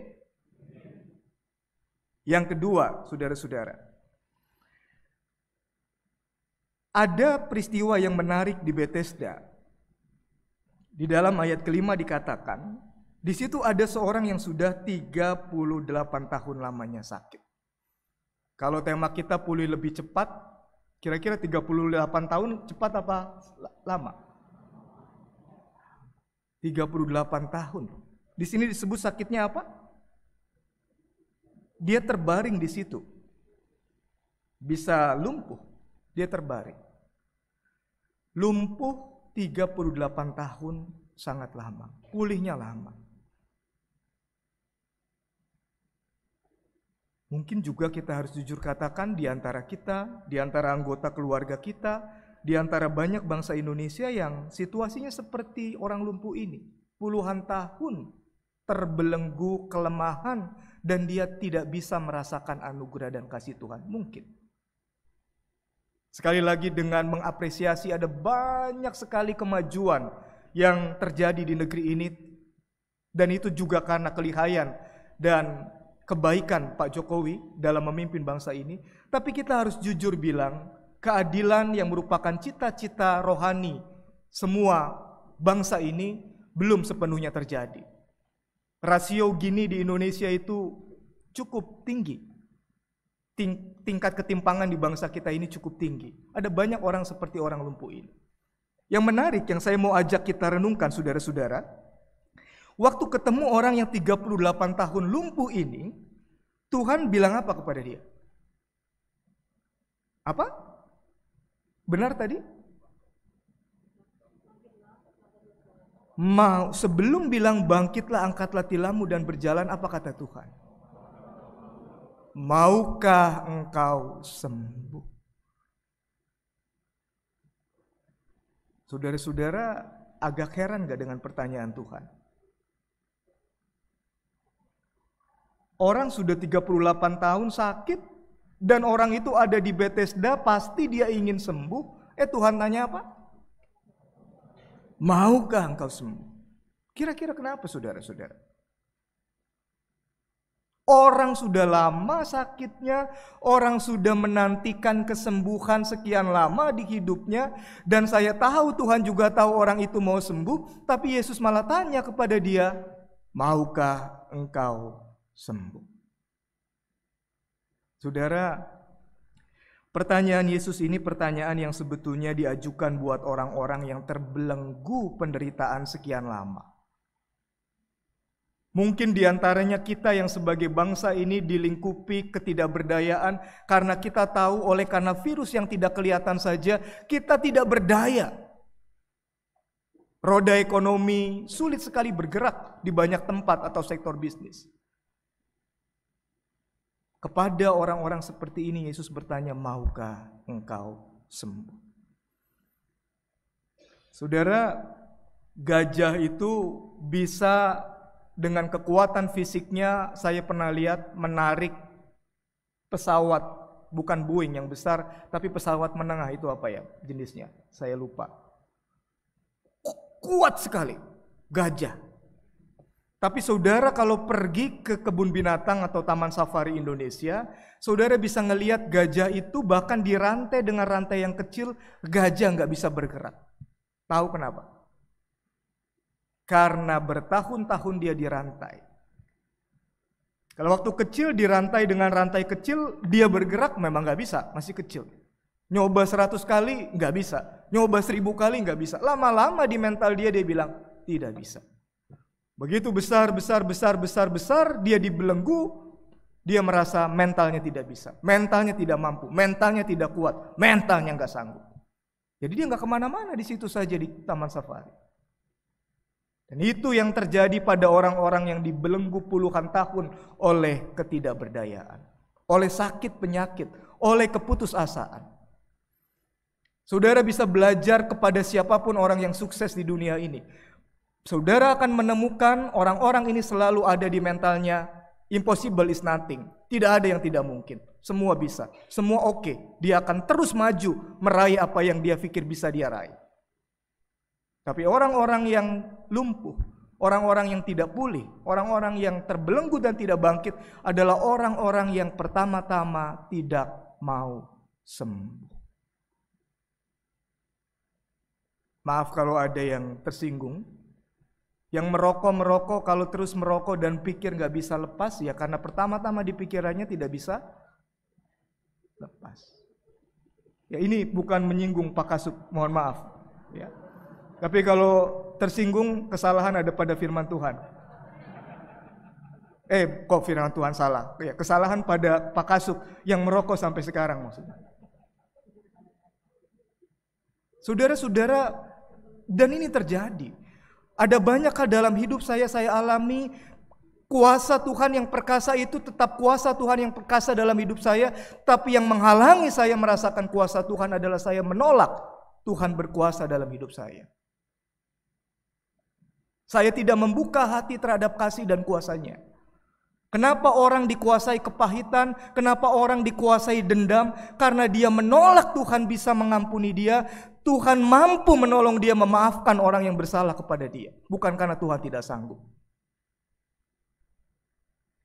Yang kedua, saudara-saudara, ada peristiwa yang menarik di Bethesda. Di dalam ayat kelima dikatakan, di situ ada seorang yang sudah 38 tahun lamanya sakit. Kalau tema kita pulih lebih cepat, kira-kira 38 tahun cepat apa lama? 38 tahun. Di sini disebut sakitnya apa? Dia terbaring di situ. Bisa lumpuh, dia terbaring. Lumpuh 38 tahun sangat lama, pulihnya lama. Mungkin juga kita harus jujur katakan di antara kita, di antara anggota keluarga kita, di antara banyak bangsa Indonesia yang situasinya seperti orang lumpuh ini. Puluhan tahun terbelenggu kelemahan dan dia tidak bisa merasakan anugerah dan kasih Tuhan. Mungkin. Sekali lagi dengan mengapresiasi ada banyak sekali kemajuan yang terjadi di negeri ini, dan itu juga karena kelihayan dan kebaikan Pak Jokowi dalam memimpin bangsa ini. Tapi kita harus jujur bilang, keadilan yang merupakan cita-cita rohani semua bangsa ini belum sepenuhnya terjadi. Rasio Gini di Indonesia itu cukup tinggi. Tingkat ketimpangan di bangsa kita ini cukup tinggi. Ada banyak orang seperti orang lumpuh ini. Yang menarik yang saya mau ajak kita renungkan saudara-saudara, waktu ketemu orang yang 38 tahun lumpuh ini, Tuhan bilang apa kepada dia? Apa? Benar tadi? Sebelum bilang bangkitlah, angkatlah tilammu dan berjalan, apa kata Tuhan? Maukah engkau sembuh? Saudara-saudara, agak heran gak dengan pertanyaan Tuhan? Orang sudah 38 tahun sakit, dan orang itu ada di Bethesda, pasti dia ingin sembuh. Tuhan tanya apa? Maukah engkau sembuh? Kira-kira kenapa saudara-saudara? Orang sudah lama sakitnya, orang sudah menantikan kesembuhan sekian lama di hidupnya, dan saya tahu Tuhan juga tahu orang itu mau sembuh, tapi Yesus malah tanya kepada dia, maukah engkau sembuh? Saudara, pertanyaan Yesus ini pertanyaan yang sebetulnya diajukan buat orang-orang yang terbelenggu penderitaan sekian lama. Mungkin diantaranya kita yang sebagai bangsa ini dilingkupi ketidakberdayaan karena kita tahu oleh karena virus yang tidak kelihatan saja kita tidak berdaya. Roda ekonomi sulit sekali bergerak di banyak tempat atau sektor bisnis. Kepada orang-orang seperti ini Yesus bertanya, maukah engkau sembuh? Saudara, gajah itu bisa dengan kekuatan fisiknya, saya pernah lihat menarik pesawat, bukan Boeing yang besar, tapi pesawat menengah, itu apa ya jenisnya? Saya lupa. Kuat sekali, gajah. Tapi saudara kalau pergi ke kebun binatang atau taman safari Indonesia, saudara bisa ngelihat gajah itu bahkan dirantai dengan rantai yang kecil, gajah nggak bisa bergerak. Tahu kenapa? Karena bertahun-tahun dia dirantai. Kalau waktu kecil dirantai dengan rantai kecil, dia bergerak memang nggak bisa, masih kecil. Nyoba 100 kali nggak bisa, nyoba 1000 kali nggak bisa. Lama-lama di mental dia bilang tidak bisa. Begitu besar, dia dibelenggu, dia merasa mentalnya tidak bisa, mentalnya tidak mampu, mentalnya tidak kuat, mentalnya nggak sanggup. Jadi dia nggak kemana-mana di situ saja di taman safari. Dan itu yang terjadi pada orang-orang yang dibelenggu puluhan tahun oleh ketidakberdayaan, oleh sakit penyakit, oleh keputusasaan. Saudara bisa belajar kepada siapapun orang yang sukses di dunia ini. Saudara akan menemukan orang-orang ini selalu ada di mentalnya, impossible is nothing. Tidak ada yang tidak mungkin. Semua bisa, semua oke. Dia akan terus maju meraih apa yang dia pikir bisa dia raih. Tapi orang-orang yang lumpuh, orang-orang yang tidak pulih, orang-orang yang terbelenggu dan tidak bangkit adalah orang-orang yang pertama-tama tidak mau sembuh. Maaf kalau ada yang tersinggung. Yang merokok kalau terus merokok dan pikir nggak bisa lepas, ya karena pertama-tama di pikirannya tidak bisa lepas. Ya ini bukan menyinggung Pak Kasub, mohon maaf. Ya. Tapi kalau tersinggung, kesalahan ada pada firman Tuhan. Kok firman Tuhan salah? Ya, kesalahan pada Pak Kasub yang merokok sampai sekarang maksudnya. Saudara-saudara, dan ini terjadi. Ada banyak hal dalam hidup saya alami, kuasa Tuhan yang perkasa itu tetap kuasa Tuhan yang perkasa dalam hidup saya, tapi yang menghalangi saya merasakan kuasa Tuhan adalah saya menolak Tuhan berkuasa dalam hidup saya. Saya tidak membuka hati terhadap kasih dan kuasanya. Kenapa orang dikuasai kepahitan? Kenapa orang dikuasai dendam? Karena dia menolak Tuhan bisa mengampuni dia. Tuhan mampu menolong dia memaafkan orang yang bersalah kepada dia. Bukan karena Tuhan tidak sanggup.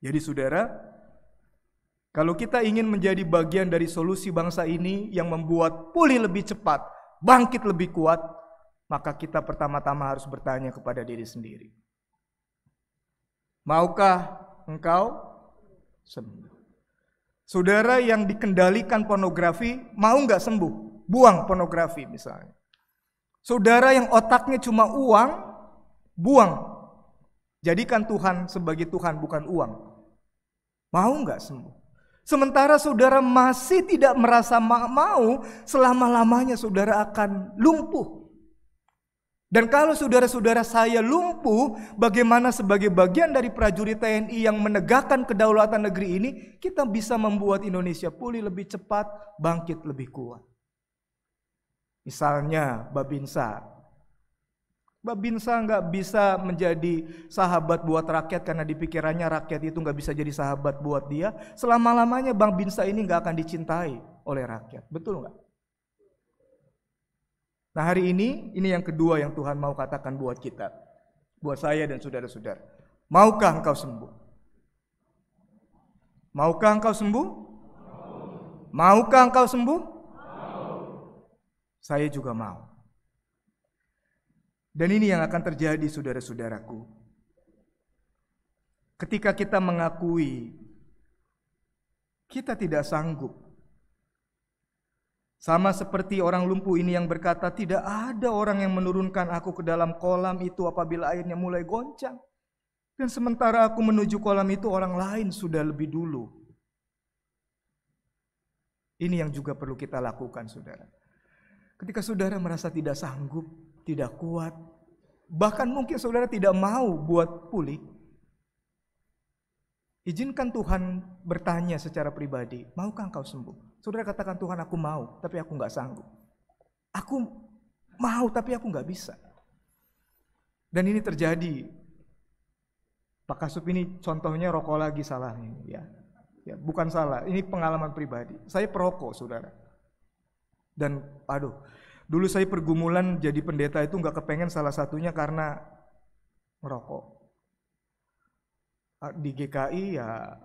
Jadi saudara, kalau kita ingin menjadi bagian dari solusi bangsa ini yang membuat pulih lebih cepat, bangkit lebih kuat, maka kita pertama-tama harus bertanya kepada diri sendiri. Maukah engkau sembuh? Saudara yang dikendalikan pornografi, mau nggak sembuh? Buang pornografi misalnya. Saudara yang otaknya cuma uang, buang. Jadikan Tuhan sebagai Tuhan, bukan uang. Mau nggak sembuh? Sementara saudara masih tidak merasa mau, selama-lamanya saudara akan lumpuh. Dan kalau saudara-saudara saya lumpuh, bagaimana sebagai bagian dari prajurit TNI yang menegakkan kedaulatan negeri ini, kita bisa membuat Indonesia pulih lebih cepat, bangkit lebih kuat. Misalnya Babinsa. Babinsa nggak bisa menjadi sahabat buat rakyat karena di pikirannya rakyat itu nggak bisa jadi sahabat buat dia. Selama-lamanya Babinsa ini nggak akan dicintai oleh rakyat. Betul nggak? Nah hari ini yang kedua yang Tuhan mau katakan buat kita. Buat saya dan saudara-saudara. Maukah engkau sembuh? Maukah engkau sembuh? Maukah engkau sembuh? Saya juga mau. Dan ini yang akan terjadi saudara-saudaraku. Ketika kita mengakui kita tidak sanggup. Sama seperti orang lumpuh ini yang berkata, tidak ada orang yang menurunkan aku ke dalam kolam itu apabila airnya mulai goncang. Dan sementara aku menuju kolam itu, orang lain sudah lebih dulu. Ini yang juga perlu kita lakukan, saudara. Ketika saudara merasa tidak sanggup, tidak kuat, bahkan mungkin saudara tidak mau buat pulih, izinkan Tuhan bertanya secara pribadi, maukah engkau sembuh? Saudara katakan, Tuhan aku mau, tapi aku gak sanggup. Aku mau, tapi aku gak bisa. Dan ini terjadi. Pak Kasup ini contohnya rokok lagi salahnya. Ya, bukan salah, ini pengalaman pribadi. Saya perokok, saudara. Dan dulu saya pergumulan jadi pendeta itu gak kepengen, salah satunya karena merokok. Di GKI ya,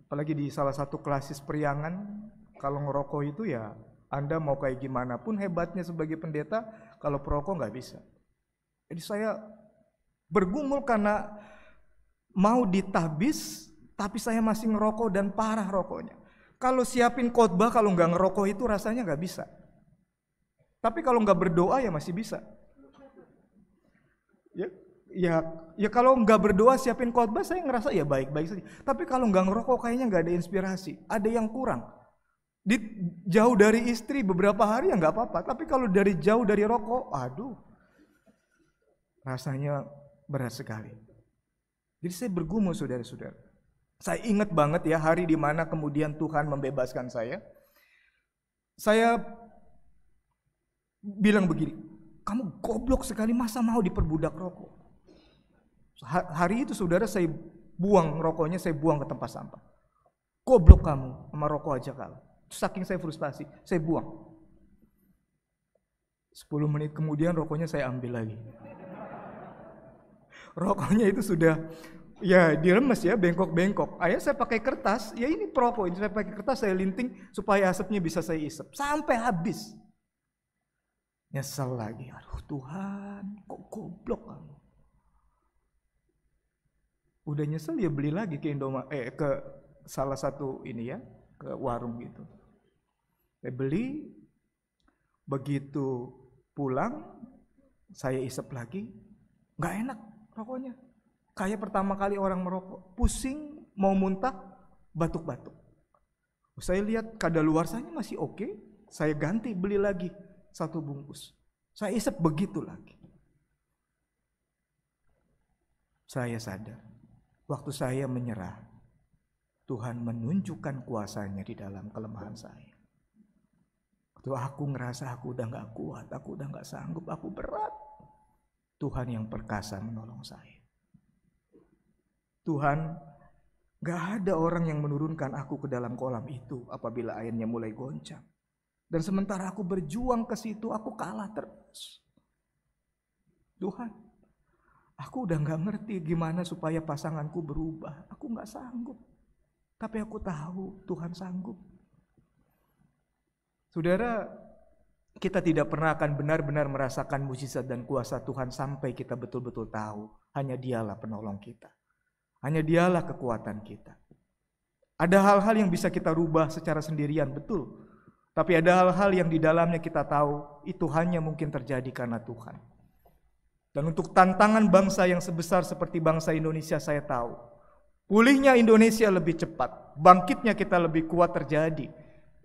apalagi di salah satu klasis periangan, kalau ngerokok itu ya Anda mau kayak gimana pun hebatnya sebagai pendeta, kalau perokok nggak bisa. Jadi saya bergumul karena mau ditahbis, tapi saya masih ngerokok dan parah rokoknya. Kalau siapin khotbah, kalau nggak ngerokok itu rasanya nggak bisa. Tapi kalau nggak berdoa ya masih bisa. Ya kalau nggak berdoa siapin khotbah saya ngerasa ya baik-baik saja. Tapi kalau nggak ngerokok kayaknya nggak ada inspirasi, ada yang kurang. Jauh dari istri beberapa hari ya nggak apa-apa. Tapi kalau jauh dari rokok, rasanya berat sekali. Jadi saya bergumul saudara-saudara. Saya ingat banget ya hari di mana kemudian Tuhan membebaskan saya. Saya bilang begini, kamu goblok sekali, masa mau diperbudak rokok? Hari itu saudara saya buang rokoknya, saya buang ke tempat sampah. Goblok kamu, sama rokok aja kalah. Saking saya frustasi, saya buang. 10 menit kemudian rokoknya saya ambil lagi. Rokoknya itu sudah ya diremes ya, bengkok-bengkok. Akhirnya saya pakai kertas, ya ini perokok, ini saya pakai kertas, saya linting supaya asapnya bisa saya isep. Sampai habis. Nyesel lagi, aduh Tuhan, kok goblok kamu. Udah nyesel ya beli lagi ke ke salah satu ini ya, ke warung gitu. Saya beli, begitu pulang, saya isep lagi, nggak enak rokoknya. Kayak pertama kali orang merokok, pusing, mau muntah, batuk-batuk. Saya lihat kadaluarsanya masih oke, saya ganti beli lagi 1 bungkus. Saya isep begitu lagi. Saya sadar, waktu saya menyerah, Tuhan menunjukkan kuasanya di dalam kelemahan saya. Waktu aku ngerasa aku udah gak kuat, aku udah gak sanggup, aku berat, Tuhan yang perkasa menolong saya. Tuhan Gak ada orang yang menurunkan aku ke dalam kolam itu apabila airnya mulai goncang. Dan sementara aku berjuang ke situ, aku kalah terus. Tuhan, aku udah gak ngerti gimana supaya pasanganku berubah. Aku gak sanggup. Tapi aku tahu Tuhan sanggup. Saudara, kita tidak pernah akan benar-benar merasakan mujizat dan kuasa Tuhan sampai kita betul-betul tahu hanya Dialah penolong kita. Hanya Dialah kekuatan kita. Ada hal-hal yang bisa kita rubah secara sendirian, betul. Tapi ada hal-hal yang di dalamnya kita tahu itu hanya mungkin terjadi karena Tuhan. Dan untuk tantangan bangsa yang sebesar seperti bangsa Indonesia, saya tahu pulihnya Indonesia lebih cepat, bangkitnya kita lebih kuat terjadi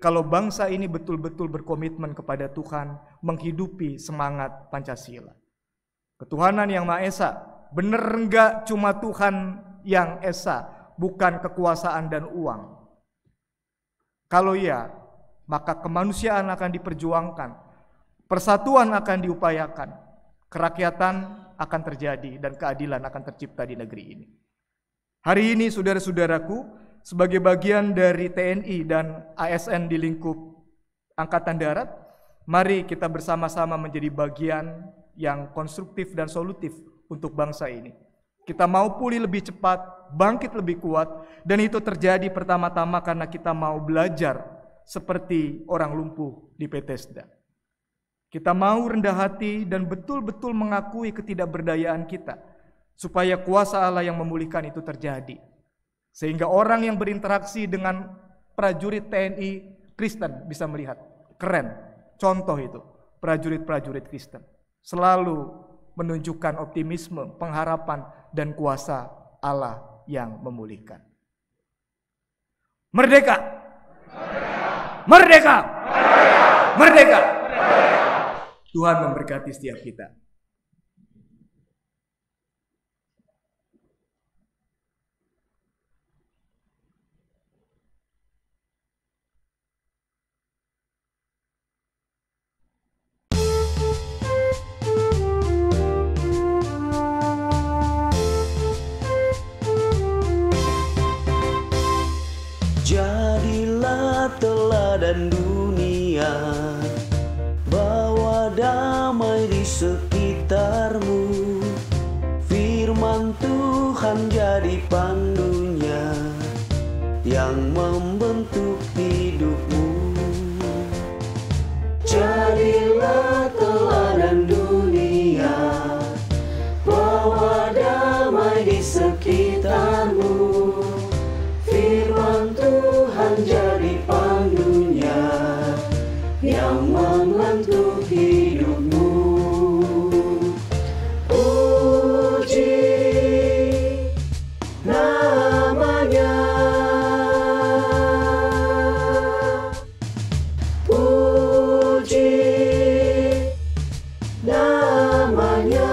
kalau bangsa ini betul-betul berkomitmen kepada Tuhan, menghidupi semangat Pancasila. Ketuhanan yang Maha Esa, bener enggak cuma Tuhan yang esa, bukan kekuasaan dan uang? Kalau iya, maka kemanusiaan akan diperjuangkan, persatuan akan diupayakan, kerakyatan akan terjadi, dan keadilan akan tercipta di negeri ini. Hari ini saudara-saudaraku, sebagai bagian dari TNI dan ASN di lingkup Angkatan Darat, mari kita bersama-sama menjadi bagian yang konstruktif dan solutif untuk bangsa ini. Kita mau pulih lebih cepat, bangkit lebih kuat, dan itu terjadi pertama-tama karena kita mau belajar seperti orang lumpuh di Bethesda. Kita mau rendah hati dan betul-betul mengakui ketidakberdayaan kita, supaya kuasa Allah yang memulihkan itu terjadi. Sehingga orang yang berinteraksi dengan prajurit TNI Kristen bisa melihat, keren, contoh itu, prajurit-prajurit Kristen. Selalu menunjukkan optimisme, pengharapan, dan kuasa Allah yang memulihkan. Merdeka! Merdeka! Merdeka! Tuhan memberkati setiap kita. Jadilah teladan dunia, bawa damai di sekitarmu. Firman Tuhan jadi pandunya yang membentuk hidupmu. Jadilah teladan dunia, bawa damai di sekitarmu. Firman Tuhan jadi pandunya yang membentuk hidupmu. Puji namanya, puji namanya.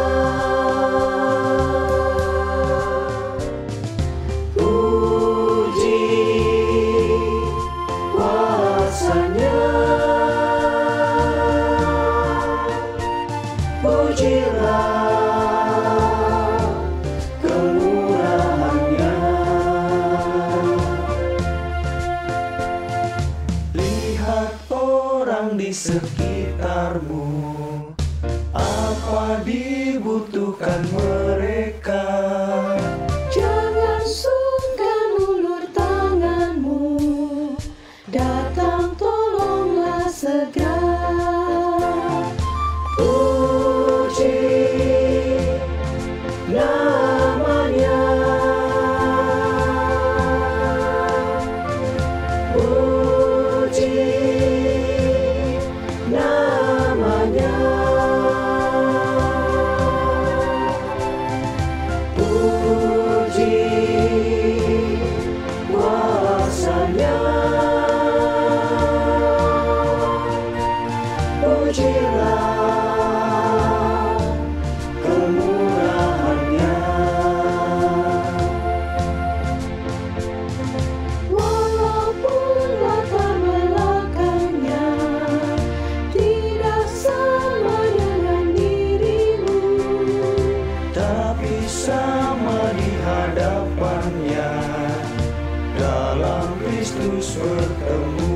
Kristus bertemu.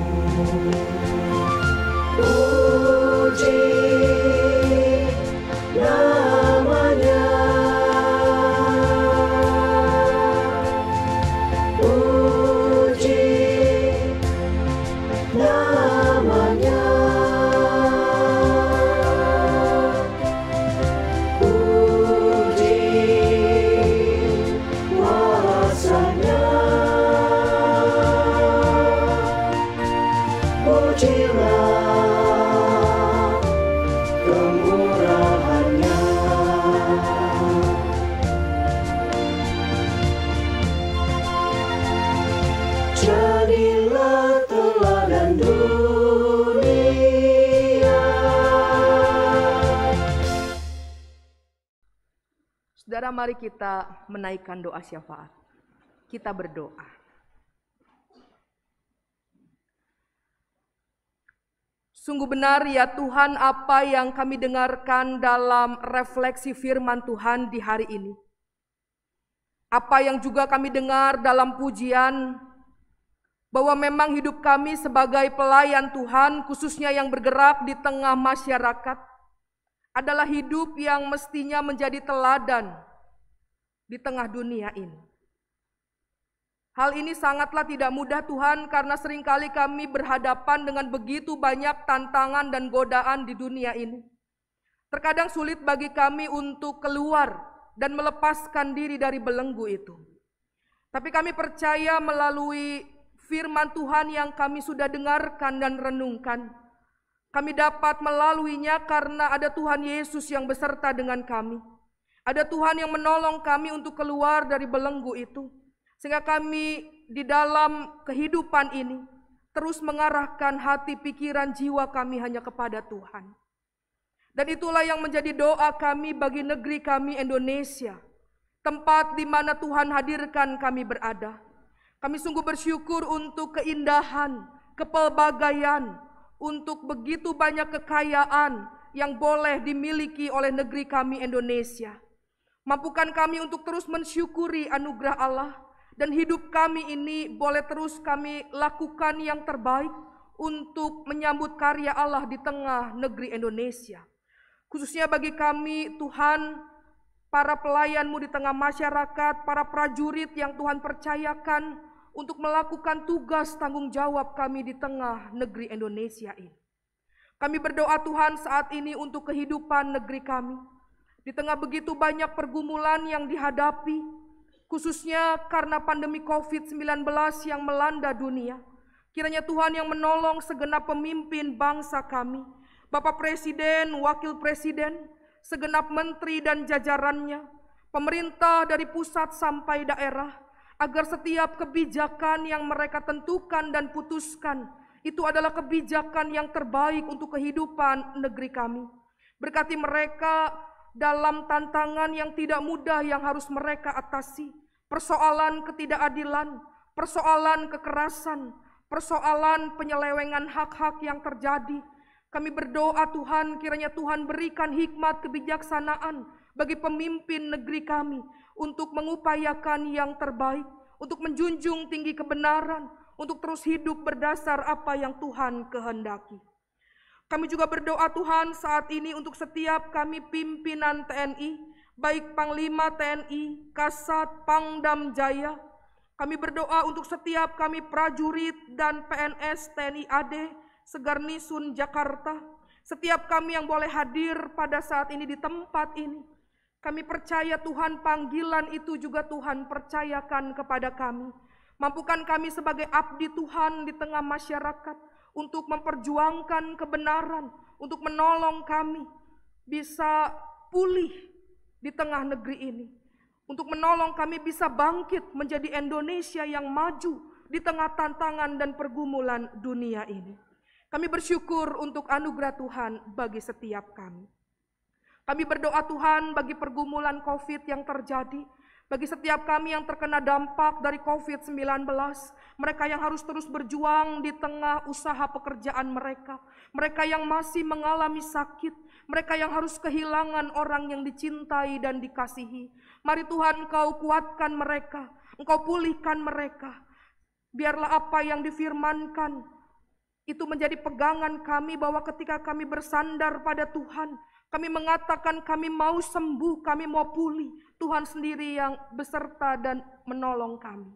Puji namanya, puji namanya, puji kuasanya, pujilah kemurahannya. Jadilah teladan dunia. Saudara, mari kita menaikkan doa syafaat. Kita berdoa. Sungguh benar ya Tuhan apa yang kami dengarkan dalam refleksi firman Tuhan di hari ini. Apa yang juga kami dengar dalam pujian, bahwa memang hidup kami sebagai pelayan Tuhan, khususnya yang bergerak di tengah masyarakat, adalah hidup yang mestinya menjadi teladan di tengah dunia ini. Hal ini sangatlah tidak mudah Tuhan, karena seringkali kami berhadapan dengan begitu banyak tantangan dan godaan di dunia ini. Terkadang sulit bagi kami untuk keluar dan melepaskan diri dari belenggu itu. Tapi kami percaya melalui firman Tuhan yang kami sudah dengarkan dan renungkan, kami dapat melaluinya karena ada Tuhan Yesus yang beserta dengan kami. Ada Tuhan yang menolong kami untuk keluar dari belenggu itu. Sehingga kami di dalam kehidupan ini terus mengarahkan hati, pikiran, jiwa kami hanya kepada Tuhan. Dan itulah yang menjadi doa kami bagi negeri kami Indonesia, tempat di mana Tuhan hadirkan kami berada. Kami sungguh bersyukur untuk keindahan, kepelbagaian, untuk begitu banyak kekayaan yang boleh dimiliki oleh negeri kami Indonesia. Mampukan kami untuk terus mensyukuri anugerah Allah, dan hidup kami ini boleh terus kami lakukan yang terbaik untuk menyambut karya Allah di tengah negeri Indonesia. Khususnya bagi kami Tuhan, para pelayan-Mu di tengah masyarakat, para prajurit yang Tuhan percayakan untuk melakukan tugas tanggung jawab kami di tengah negeri Indonesia ini. Kami berdoa Tuhan saat ini untuk kehidupan negeri kami. Di tengah begitu banyak pergumulan yang dihadapi, khususnya karena pandemi COVID-19 yang melanda dunia. Kiranya Tuhan yang menolong segenap pemimpin bangsa kami, Bapak Presiden, Wakil Presiden, segenap menteri dan jajarannya, pemerintah dari pusat sampai daerah, agar setiap kebijakan yang mereka tentukan dan putuskan, itu adalah kebijakan yang terbaik untuk kehidupan negeri kami. Berkati mereka dalam tantangan yang tidak mudah yang harus mereka atasi, persoalan ketidakadilan, persoalan kekerasan, persoalan penyelewengan hak-hak yang terjadi. Kami berdoa Tuhan, kiranya Tuhan berikan hikmat kebijaksanaan bagi pemimpin negeri kami untuk mengupayakan yang terbaik, untuk menjunjung tinggi kebenaran, untuk terus hidup berdasar apa yang Tuhan kehendaki. Kami juga berdoa Tuhan saat ini untuk setiap kami pimpinan TNI, baik Panglima TNI, Kasat, Pangdam Jaya. Kami berdoa untuk setiap kami prajurit dan PNS TNI AD, Segarnisun Jakarta. Setiap kami yang boleh hadir pada saat ini di tempat ini. Kami percaya Tuhan panggilan itu juga Tuhan percayakan kepada kami. Mampukan kami sebagai abdi Tuhan di tengah masyarakat untuk memperjuangkan kebenaran, untuk menolong kami bisa pulih di tengah negeri ini, untuk menolong kami bisa bangkit menjadi Indonesia yang maju di tengah tantangan dan pergumulan dunia ini. Kami bersyukur untuk anugerah Tuhan bagi setiap kami. Kami berdoa Tuhan bagi pergumulan COVID yang terjadi, bagi setiap kami yang terkena dampak dari COVID-19, mereka yang harus terus berjuang di tengah usaha pekerjaan mereka, mereka yang masih mengalami sakit, mereka yang harus kehilangan orang yang dicintai dan dikasihi. Mari Tuhan Engkau kuatkan mereka, Engkau pulihkan mereka. Biarlah apa yang difirmankan itu menjadi pegangan kami bahwa ketika kami bersandar pada Tuhan, kami mengatakan kami mau sembuh, kami mau pulih. Tuhan sendiri yang beserta dan menolong kami.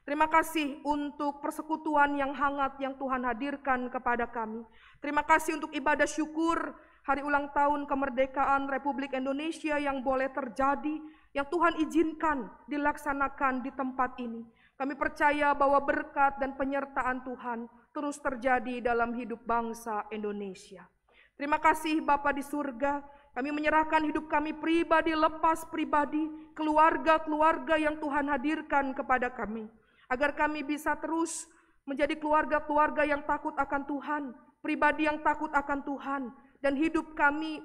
Terima kasih untuk persekutuan yang hangat yang Tuhan hadirkan kepada kami. Terima kasih untuk ibadah syukur hari ulang tahun kemerdekaan Republik Indonesia yang boleh terjadi, yang Tuhan izinkan dilaksanakan di tempat ini. Kami percaya bahwa berkat dan penyertaan Tuhan terus terjadi dalam hidup bangsa Indonesia. Terima kasih Bapa di surga, kami menyerahkan hidup kami pribadi, lepas pribadi, keluarga-keluarga yang Tuhan hadirkan kepada kami. Agar kami bisa terus menjadi keluarga-keluarga yang takut akan Tuhan, pribadi yang takut akan Tuhan, dan hidup kami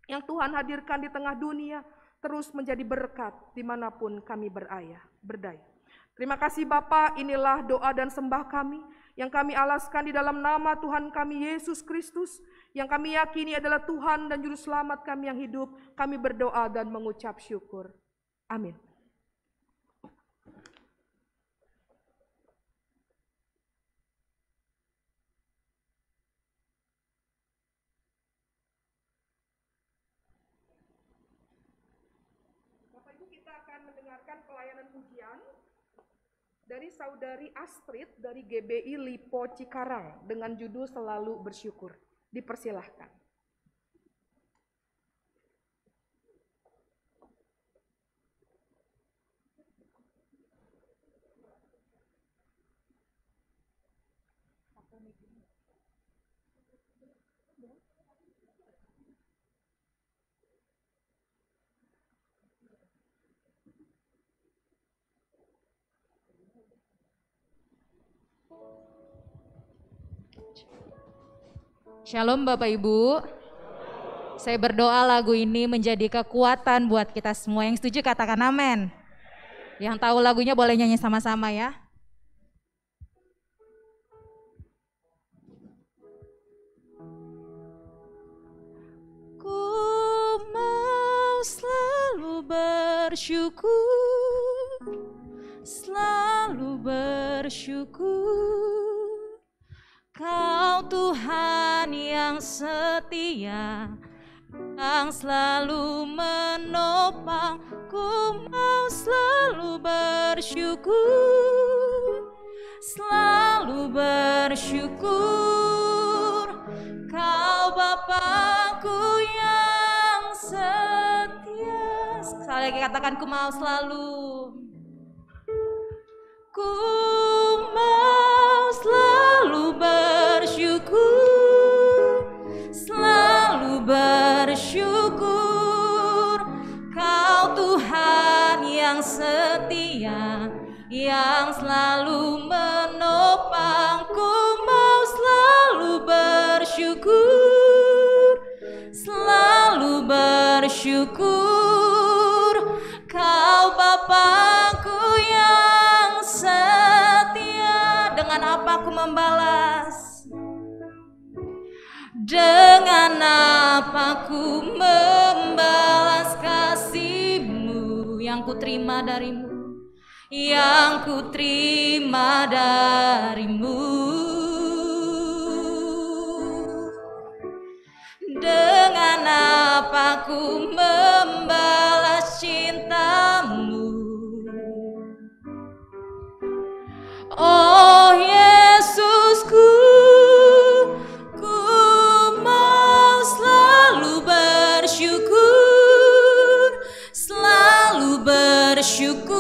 yang Tuhan hadirkan di tengah dunia terus menjadi berkat dimanapun kami berdaya. Terima kasih Bapa, inilah doa dan sembah kami yang kami alaskan di dalam nama Tuhan kami Yesus Kristus, yang kami yakini adalah Tuhan dan Juru Selamat kami yang hidup. Kami berdoa dan mengucap syukur. Amin. Mendengarkan pelayanan pujian dari Saudari Astrid dari GBI Lipo Cikarang dengan judul Selalu Bersyukur. Dipersilahkan. Shalom Bapak Ibu. Saya berdoa lagu ini menjadi kekuatan buat kita semua. Yang setuju katakan amin. Yang tahu lagunya boleh nyanyi sama-sama ya. Ku mau selalu bersyukur, selalu bersyukur. Kau Tuhan yang setia, yang selalu menopang. Ku mau selalu bersyukur, selalu bersyukur. Kau Bapakku yang setia. Sekali lagi katakan, ku mau selalu. Ku mau selalu bersyukur, selalu bersyukur. Kau Tuhan yang setia, yang selalu menopang. Ku mau selalu bersyukur, selalu bersyukur. Kau Bapakku yang setia. Dengan apa aku membalas? Dengan apa ku membalas kasih-Mu yang ku terima darimu, yang ku terima darimu. Dengan apa ku membalas cinta-Mu? Oh Yesusku, ku mau selalu bersyukur, selalu bersyukur.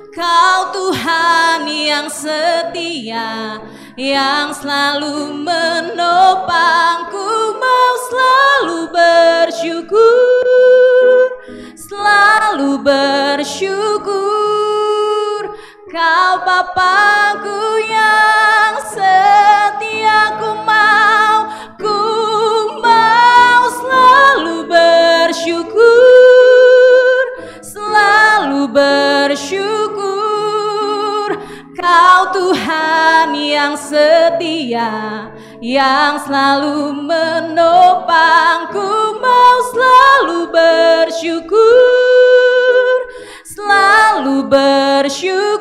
Kau Tuhan yang setia, yang selalu menopang. Ku mau selalu bersyukur, selalu bersyukur. Kau Bapakku yang setia. Ku mau selalu bersyukur, selalu bersyukur. Kau Tuhan yang setia, yang selalu menopang. Ku mau selalu bersyukur, selalu bersyukur.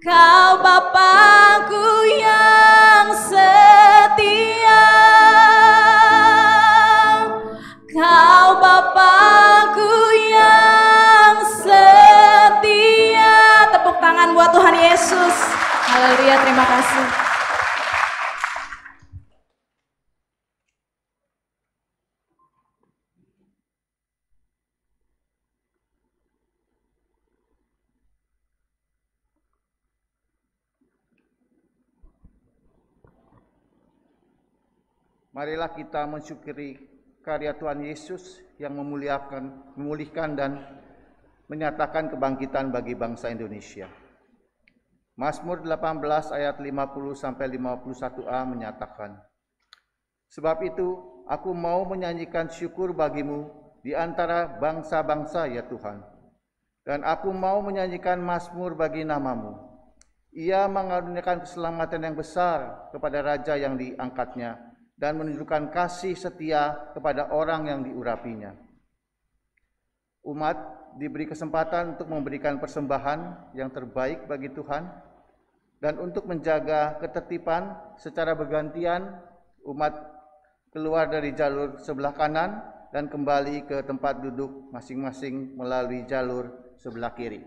Kau Bapakku yang setia, Kau Bapakku yang setia. Tepuk tangan buat Tuhan Yesus. Haleluya, terima kasih. Marilah kita mensyukuri karya Tuhan Yesus yang memulihkan dan menyatakan kebangkitan bagi bangsa Indonesia. Mazmur 18 ayat 50-51a menyatakan, sebab itu aku mau menyanyikan syukur bagimu di antara bangsa-bangsa ya Tuhan, dan aku mau menyanyikan mazmur bagi namamu. Ia mengaruniakan keselamatan yang besar kepada raja yang diangkatnya, dan menunjukkan kasih setia kepada orang yang diurapinya. Umat diberi kesempatan untuk memberikan persembahan yang terbaik bagi Tuhan, dan untuk menjaga ketertiban secara bergantian, umat keluar dari jalur sebelah kanan dan kembali ke tempat duduk masing-masing melalui jalur sebelah kiri.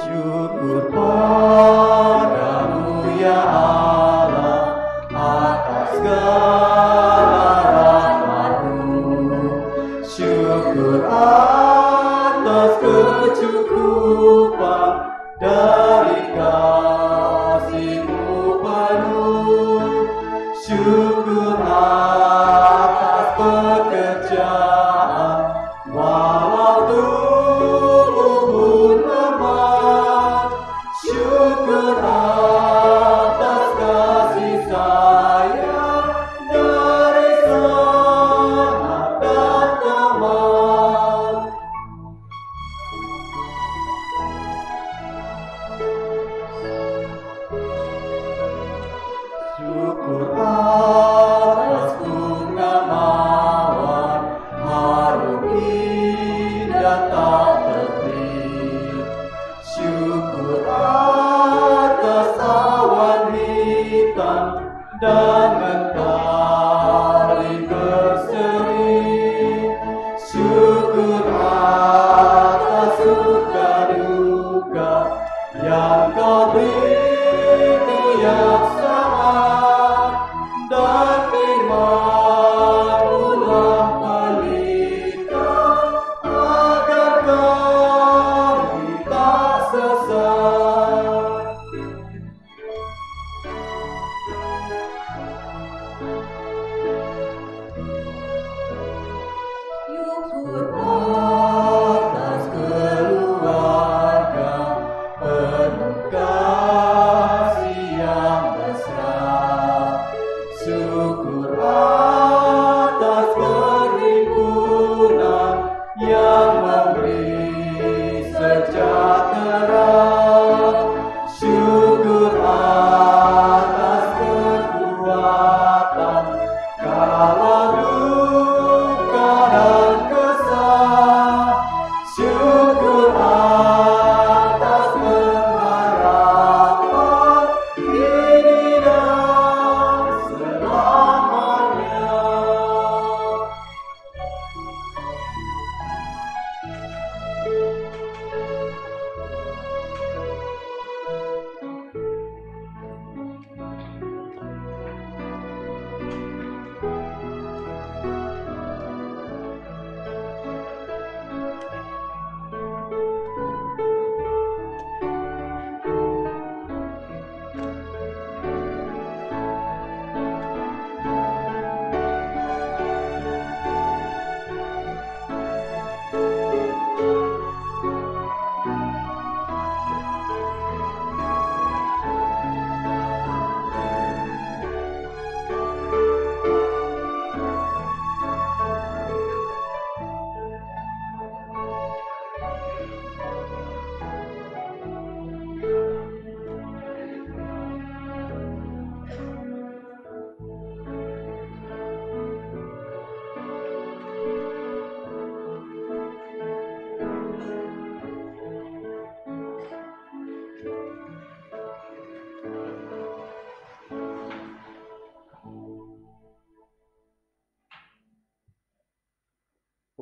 Syukur padamu ya Allah atas segala rahmat-Mu. Syukur atas kecukupan dari kasih-Mu penuh. Syukur atas pekerjaan walau tubuh pun lemah. Syukur atas kasih sayang dari Sang dan teman. Syukur atas bunga mawar harum indah tak terbit. Syukur atas awan hitam dan mentari berseri. Syukur atas suka duka yang Kau beri yang sama, dan firman-Mu lah pelita agar kami tak sesat. Syukur atas keluarga penuh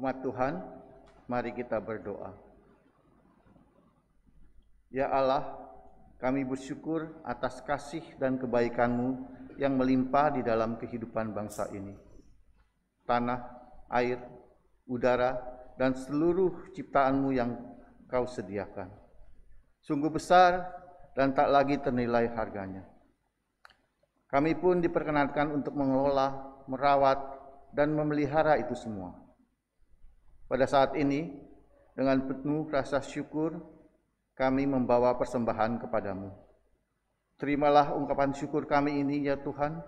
Umat Tuhan, mari kita berdoa. Ya Allah, kami bersyukur atas kasih dan kebaikan-Mu yang melimpah di dalam kehidupan bangsa ini. Tanah, air, udara, dan seluruh ciptaan-Mu yang Kau sediakan. Sungguh besar dan tak lagi ternilai harganya. Kami pun diperkenankan untuk mengelola, merawat, dan memelihara itu semua. Pada saat ini, dengan penuh rasa syukur, kami membawa persembahan kepadamu. Terimalah ungkapan syukur kami ini, ya Tuhan,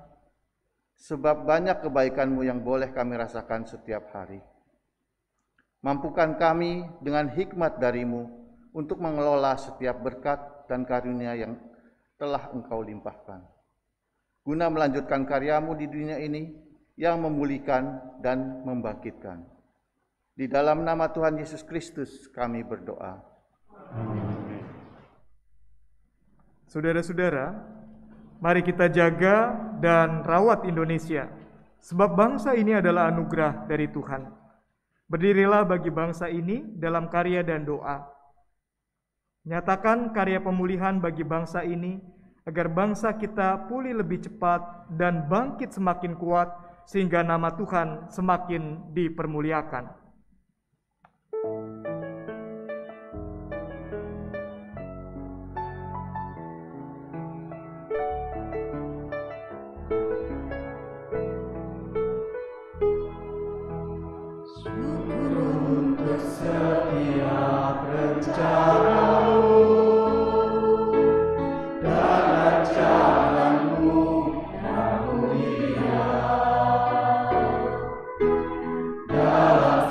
sebab banyak kebaikan-Mu yang boleh kami rasakan setiap hari. Mampukan kami dengan hikmat dari-Mu untuk mengelola setiap berkat dan karunia yang telah Engkau limpahkan, guna melanjutkan karya-Mu di dunia ini yang memulihkan dan membangkitkan. Di dalam nama Tuhan Yesus Kristus kami berdoa. Amin. Saudara-saudara, mari kita jaga dan rawat Indonesia, sebab bangsa ini adalah anugerah dari Tuhan. Berdirilah bagi bangsa ini dalam karya dan doa. Nyatakan karya pemulihan bagi bangsa ini, agar bangsa kita pulih lebih cepat dan bangkit semakin kuat, sehingga nama Tuhan semakin dipermuliakan. Setiap rencana-Mu dan rancangan-Mu yang mulia dalam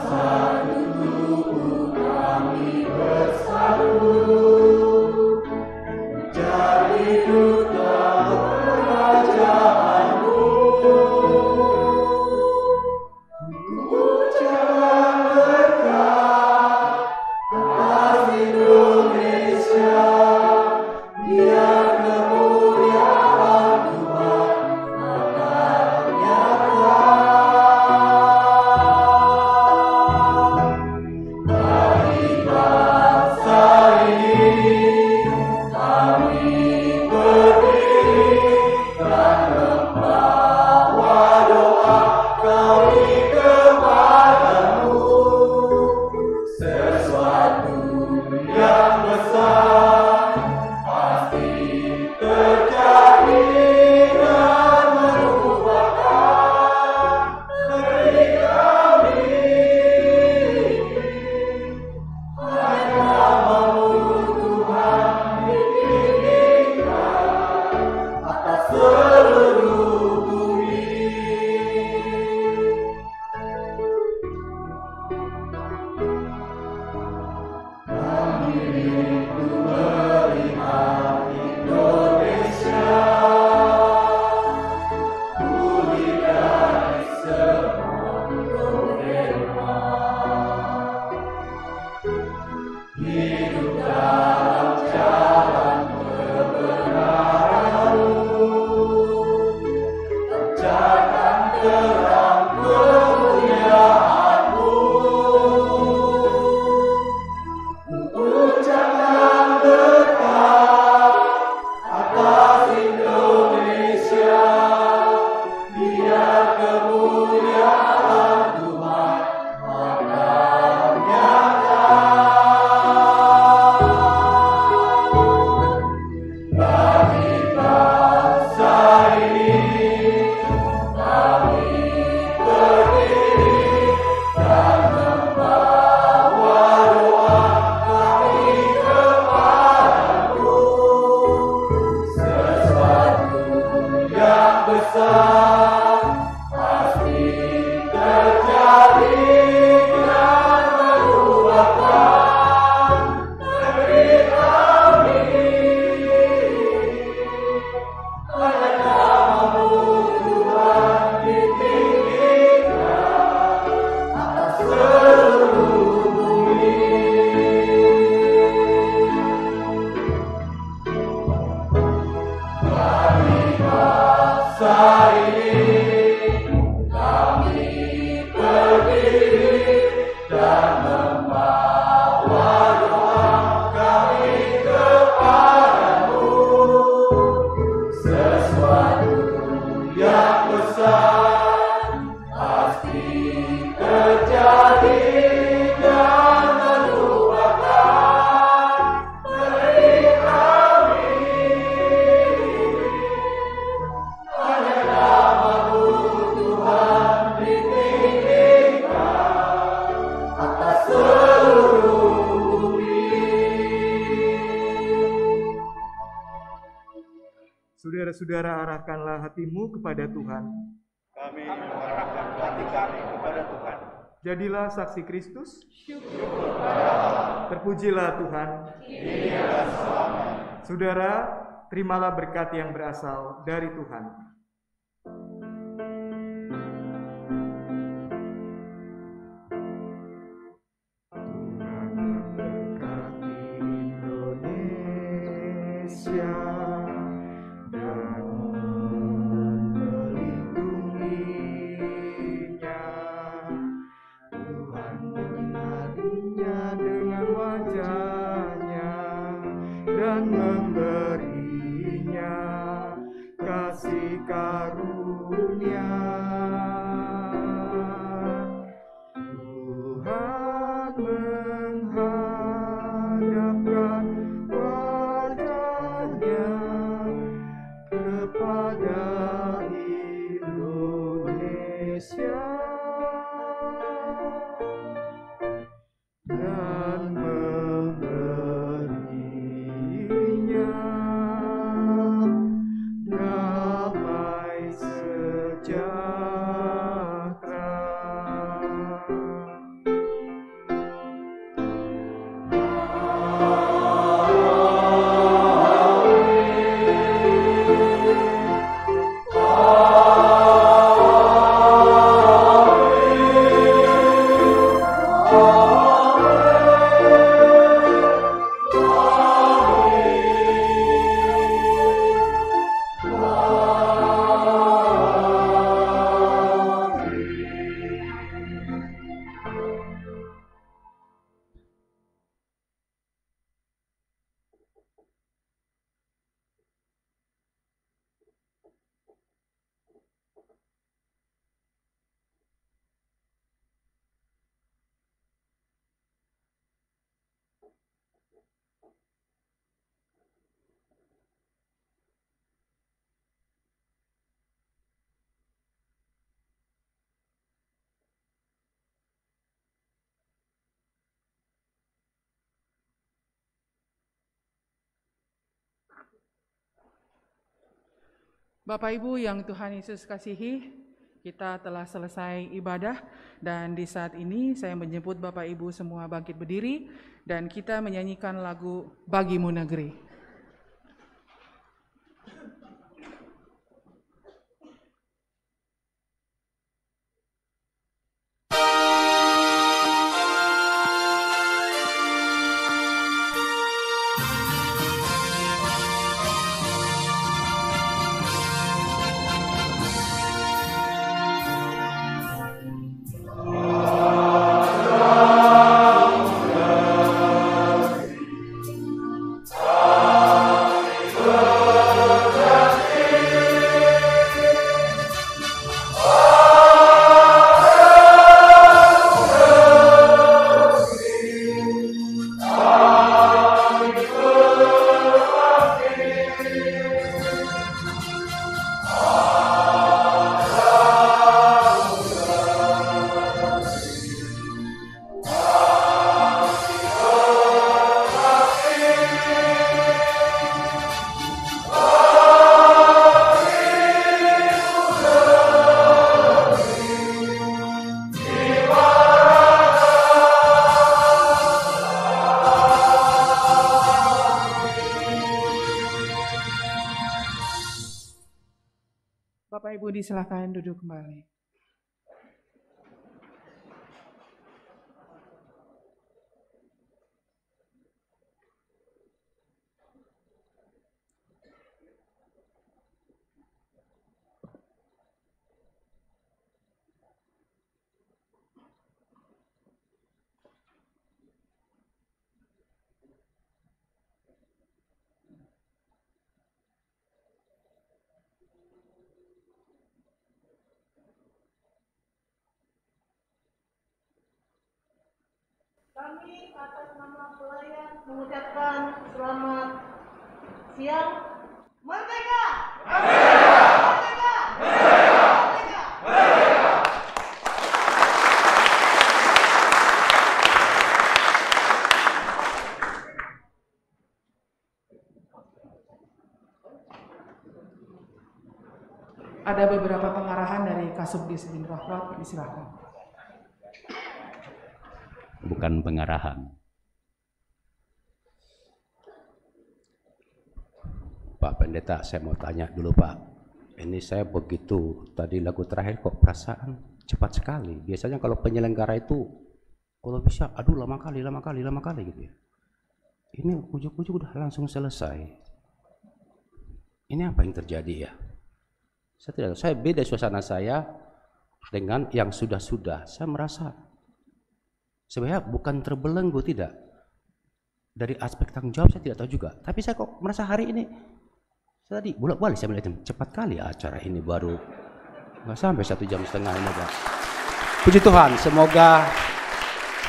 Saudara-saudara, arahkanlah hatimu kepada Tuhan. Kami mengarahkan hati kami kepada Tuhan. Jadilah saksi Kristus. Terpujilah Tuhan. Saudara, terimalah berkat yang berasal dari Tuhan. Bapak Ibu yang Tuhan Yesus kasihi, kita telah selesai ibadah dan di saat ini saya menjemput Bapak Ibu semua bangkit berdiri dan kita menyanyikan lagu Bagimu Negeri. Bapak Ibu disilakan duduk kembali. Kami atas nama pelayan mengucapkan selamat siang. Merdeka! Merdeka! Merdeka! Merdeka! Merdeka! Ada beberapa pengarahan dari Kasubdis bin Rahmat, disilakan. Bukan pengarahan. Pak Pendeta, saya mau tanya dulu Pak. Ini saya begitu, tadi lagu terakhir kok perasaan cepat sekali. Biasanya kalau penyelenggara itu, kalau bisa, aduh lama kali gitu ya. Ini ujuk-ujuk udah langsung selesai. Ini apa yang terjadi ya? Saya tidak tahu, saya beda suasana saya dengan yang sudah-sudah. Saya merasa sebenarnya bukan terbelenggu, tidak. Dari aspek tanggung jawab saya tidak tahu juga. Tapi saya kok merasa hari ini, tadi bolak-balik saya melihat cepat kali acara ini, baru nggak sampai 1,5 jam ini Pak. Puji Tuhan, semoga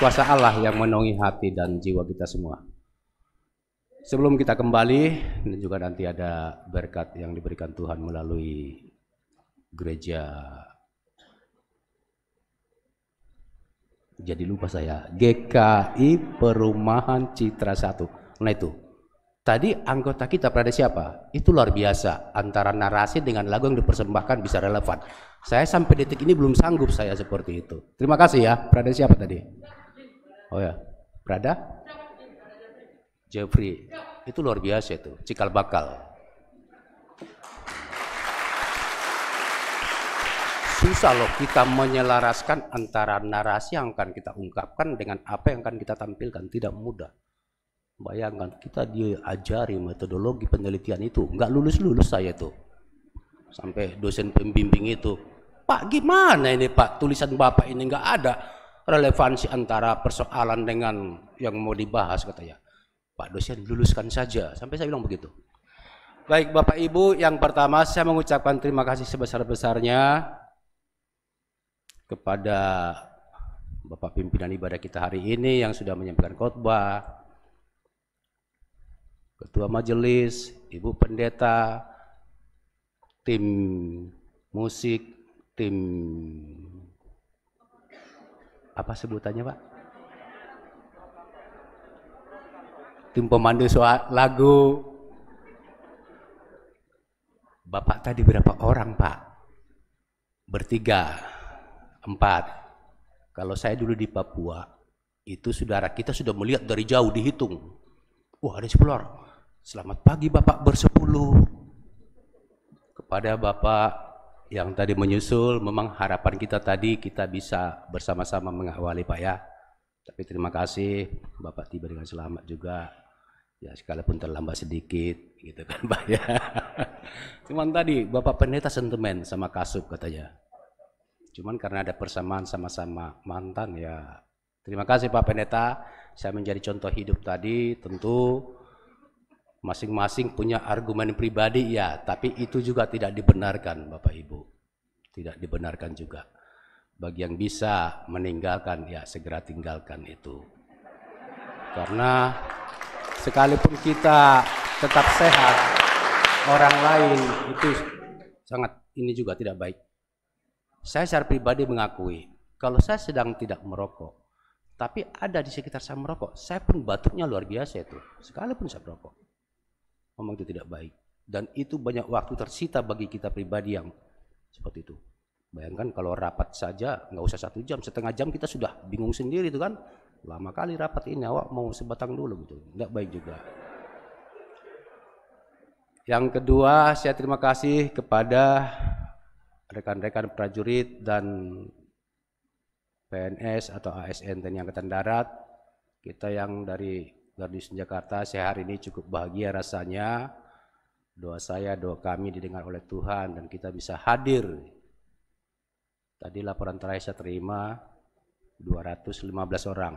kuasa Allah yang menaungi hati dan jiwa kita semua. Sebelum kita kembali, ini juga nanti ada berkat yang diberikan Tuhan melalui gereja. Jadi lupa saya, GKI Perumahan Citra 1. Nah itu, tadi anggota kita pada siapa? Itu luar biasa, antara narasi dengan lagu yang dipersembahkan bisa relevan. Saya sampai detik ini belum sanggup saya seperti itu. Terima kasih ya. Prada siapa tadi? Oh ya, Prada? Jeffrey. Itu luar biasa itu, cikal bakal. Susah loh kita menyelaraskan antara narasi yang akan kita ungkapkan dengan apa yang akan kita tampilkan. Tidak mudah. Bayangkan kita diajari metodologi penelitian itu, nggak lulus-lulus saya itu. Sampai dosen pembimbing itu, Pak gimana ini Pak, tulisan Bapak ini nggak ada relevansi antara persoalan dengan yang mau dibahas katanya. Pak dosen luluskan saja, sampai saya bilang begitu. Baik Bapak Ibu, yang pertama saya mengucapkan terima kasih sebesar-besarnya kepada Bapak pimpinan ibadah kita hari ini yang sudah menyampaikan khotbah, Ketua Majelis, Ibu Pendeta, tim musik, tim apa sebutannya Pak? Tim pemandu lagu. Bapak tadi berapa orang Pak? Bertiga. 4. Kalau saya dulu di Papua, itu saudara kita sudah melihat dari jauh dihitung. Wah ada 10 orang. Selamat pagi Bapak bersepuluh. Kepada Bapak yang tadi menyusul, memang harapan kita tadi kita bisa bersama-sama mengawali Pak ya. Tapi terima kasih Bapak tiba dengan selamat juga. Ya sekalipun terlambat sedikit gitu kan Pak ya. Cuman tadi Bapak Pendeta sentimen sama Kasub katanya. Cuman karena ada persamaan sama-sama mantan ya. Terima kasih Pak Pendeta, saya menjadi contoh hidup tadi. Tentu masing-masing punya argumen pribadi ya, tapi itu juga tidak dibenarkan Bapak Ibu. Tidak dibenarkan juga. Bagi yang bisa meninggalkan ya segera tinggalkan itu. Karena sekalipun kita tetap sehat, orang lain itu sangat ini juga tidak baik. Saya secara pribadi mengakui, kalau saya sedang tidak merokok, tapi ada di sekitar saya merokok, saya pun batuknya luar biasa itu, sekalipun saya merokok. Memang itu tidak baik. Dan itu banyak waktu tersita bagi kita pribadi yang seperti itu. Bayangkan kalau rapat saja, nggak usah 1 jam, setengah jam kita sudah bingung sendiri itu kan. Lama kali rapat ini, awak mau sebatang dulu gitu, nggak baik juga. Yang kedua, saya terima kasih kepada rekan-rekan prajurit dan PNS atau ASN TNI Angkatan Darat, kita yang dari Garnisun Jakarta, saya hari ini cukup bahagia rasanya. Doa saya, doa kami didengar oleh Tuhan dan kita bisa hadir. Tadi laporan terakhir saya terima 215 orang.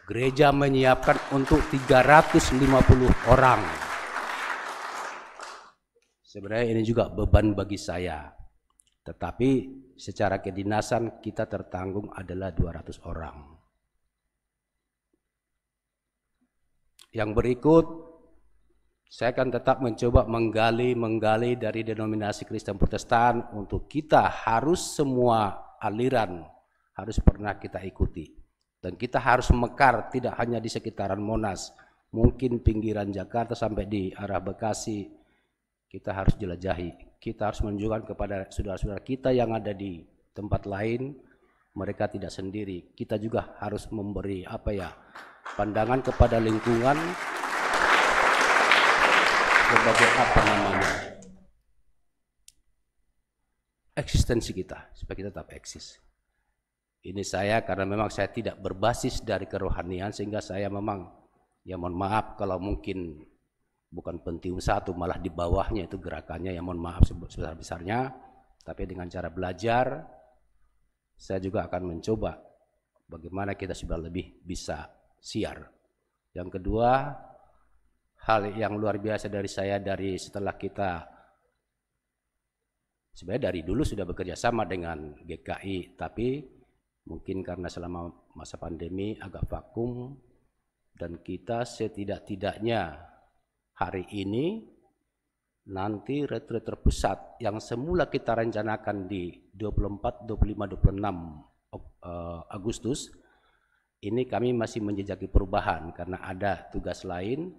Gereja menyiapkan untuk 350 orang. Sebenarnya ini juga beban bagi saya. Tetapi secara kedinasan kita tertanggung adalah 200 orang. Yang berikut, saya akan tetap mencoba menggali dari denominasi Kristen Protestan untuk kita harus semua aliran harus pernah kita ikuti. Dan kita harus mekar tidak hanya di sekitaran Monas, mungkin pinggiran Jakarta sampai di arah Bekasi, kita harus jelajahi. kita harus menunjukkan kepada saudara-saudara kita yang ada di tempat lain, mereka tidak sendiri. Kita juga harus memberi pandangan kepada lingkungan sebagai eksistensi kita, supaya kita tetap eksis. Ini saya karena memang saya tidak berbasis dari kerohanian, sehingga saya memang mohon maaf kalau mungkin bukan pentium satu, malah di bawahnya itu gerakannya, mohon maaf sebesar-besarnya. Tapi dengan cara belajar, saya juga akan mencoba bagaimana kita sudah lebih bisa siar. Yang kedua, hal yang luar biasa dari saya setelah kita sebenarnya dari dulu sudah bekerja sama dengan GKI, tapi mungkin karena selama masa pandemi agak vakum, dan kita setidak-tidaknya hari ini nanti retreat terpusat yang semula kita rencanakan di 24, 25, 26 Agustus, ini kami masih menjejaki perubahan karena ada tugas lain.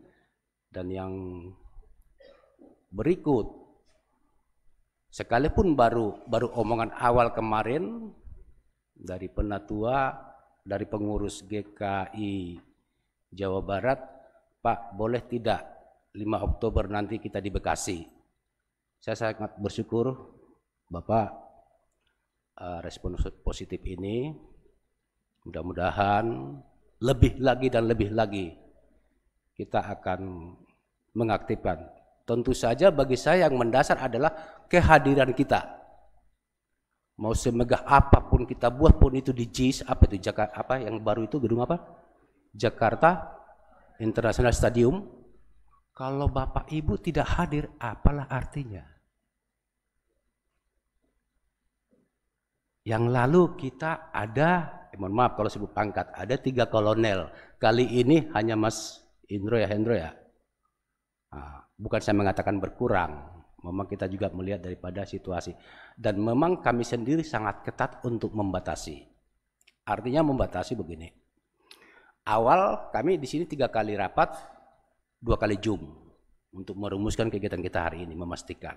Dan yang berikut, sekalipun baru omongan awal kemarin dari penatua, dari pengurus GKI Jawa Barat, Pak, boleh tidak 5 Oktober nanti kita di Bekasi? Saya sangat bersyukur Bapak respon positif ini. Mudah-mudahan lebih lagi dan lebih lagi kita akan mengaktifkan. Tentu saja bagi saya yang mendasar adalah kehadiran kita. Mau semegah apapun kita buat pun itu di JIS, Jakarta, yang baru itu gedung apa? Jakarta International Stadium. Kalau Bapak Ibu tidak hadir, apalah artinya? Yang lalu kita ada, mohon maaf kalau sebut pangkat, ada 3 kolonel. Kali ini hanya Mas Hendro ya. Nah, bukan saya mengatakan berkurang, memang kita juga melihat daripada situasi. Dan memang kami sendiri sangat ketat untuk membatasi. Artinya membatasi begini. Awal kami di sini 3 kali rapat, 2 kali Zoom untuk merumuskan kegiatan kita hari ini, memastikan.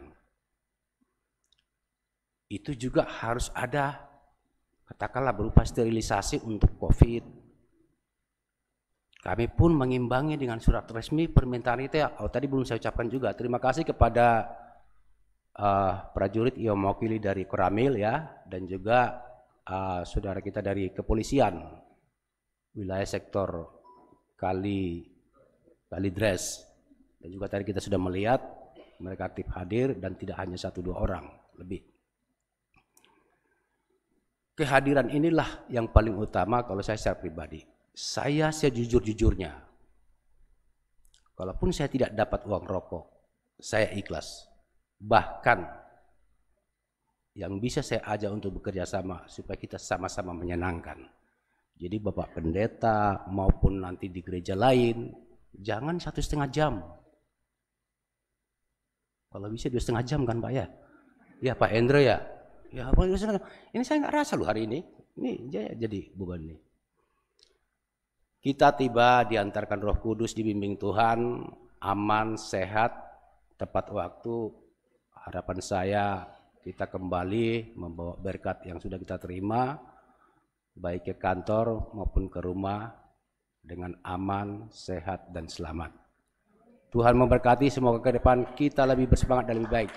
Itu juga harus ada, katakanlah berupa sterilisasi untuk COVID. Kami pun mengimbangi dengan surat resmi permintaan itu ya. Tadi belum saya ucapkan juga. Terima kasih kepada prajurit yang mewakili dari Koramil ya, dan juga saudara kita dari kepolisian wilayah sektor Kalidres. Dan juga tadi kita sudah melihat mereka aktif hadir dan tidak hanya 1-2 orang, lebih. Kehadiran inilah yang paling utama kalau saya secara pribadi. Saya sejujur-jujurnya, kalaupun saya tidak dapat uang rokok, saya ikhlas. Bahkan yang bisa saya ajak untuk bekerja sama supaya kita sama-sama menyenangkan. Jadi Bapak Pendeta maupun nanti di gereja lain, jangan 1,5 jam. Kalau bisa 2,5 jam kan Pak ya? Ya Pak Hendro ya? Ya ini saya nggak rasa loh hari ini. Ini jadi beban nih. Kita tiba diantarkan Roh Kudus, dibimbing Tuhan, aman, sehat, tepat waktu. Harapan saya kita kembali membawa berkat yang sudah kita terima, baik ke kantor maupun ke rumah, dengan aman, sehat, dan selamat. Tuhan memberkati, semoga ke depan kita lebih bersemangat dan lebih baik.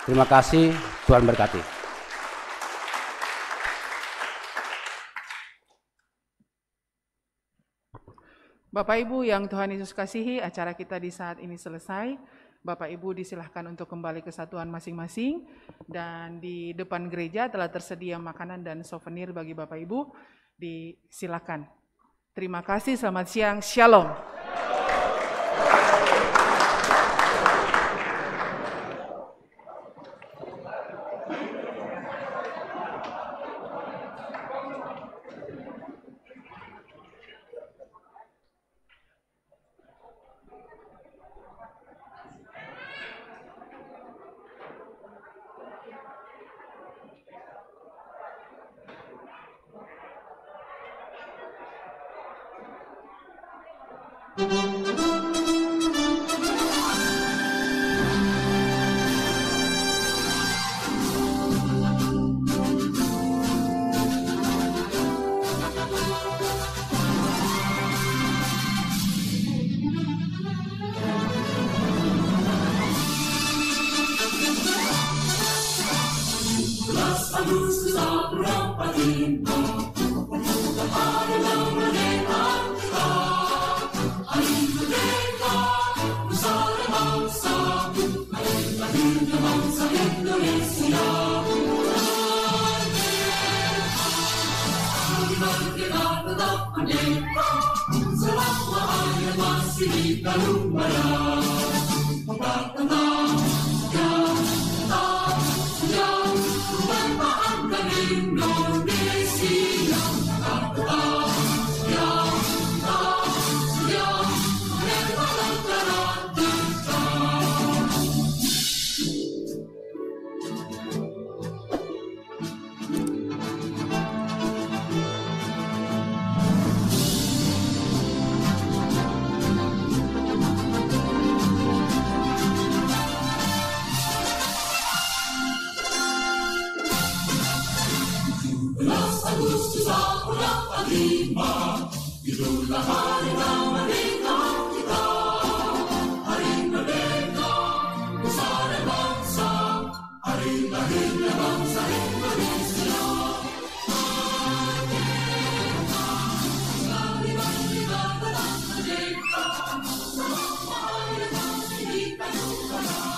Terima kasih, Tuhan berkati. Bapak Ibu yang Tuhan Yesus kasihi, acara kita di saat ini selesai. Bapak Ibu disilahkan untuk kembali ke satuan masing-masing, dan di depan gereja telah tersedia makanan dan souvenir bagi Bapak Ibu. Disilakan. Terima kasih, selamat siang, Shalom. Agustus 45, hari kemerdekaan kita, hari merdeka nusa dan bangsa, hari lahirnya bangsa Indonesia. Hari merdeka tetap merdeka, selama ayat masih di kalung badan. Agustus 45, itulah hari kemerdekaan kita, hari merdeka nusa dan bangsa, hari lahirnya bangsa Indonesia. Hari merdeka tetap merdeka, selama ayat masih di kalung badan.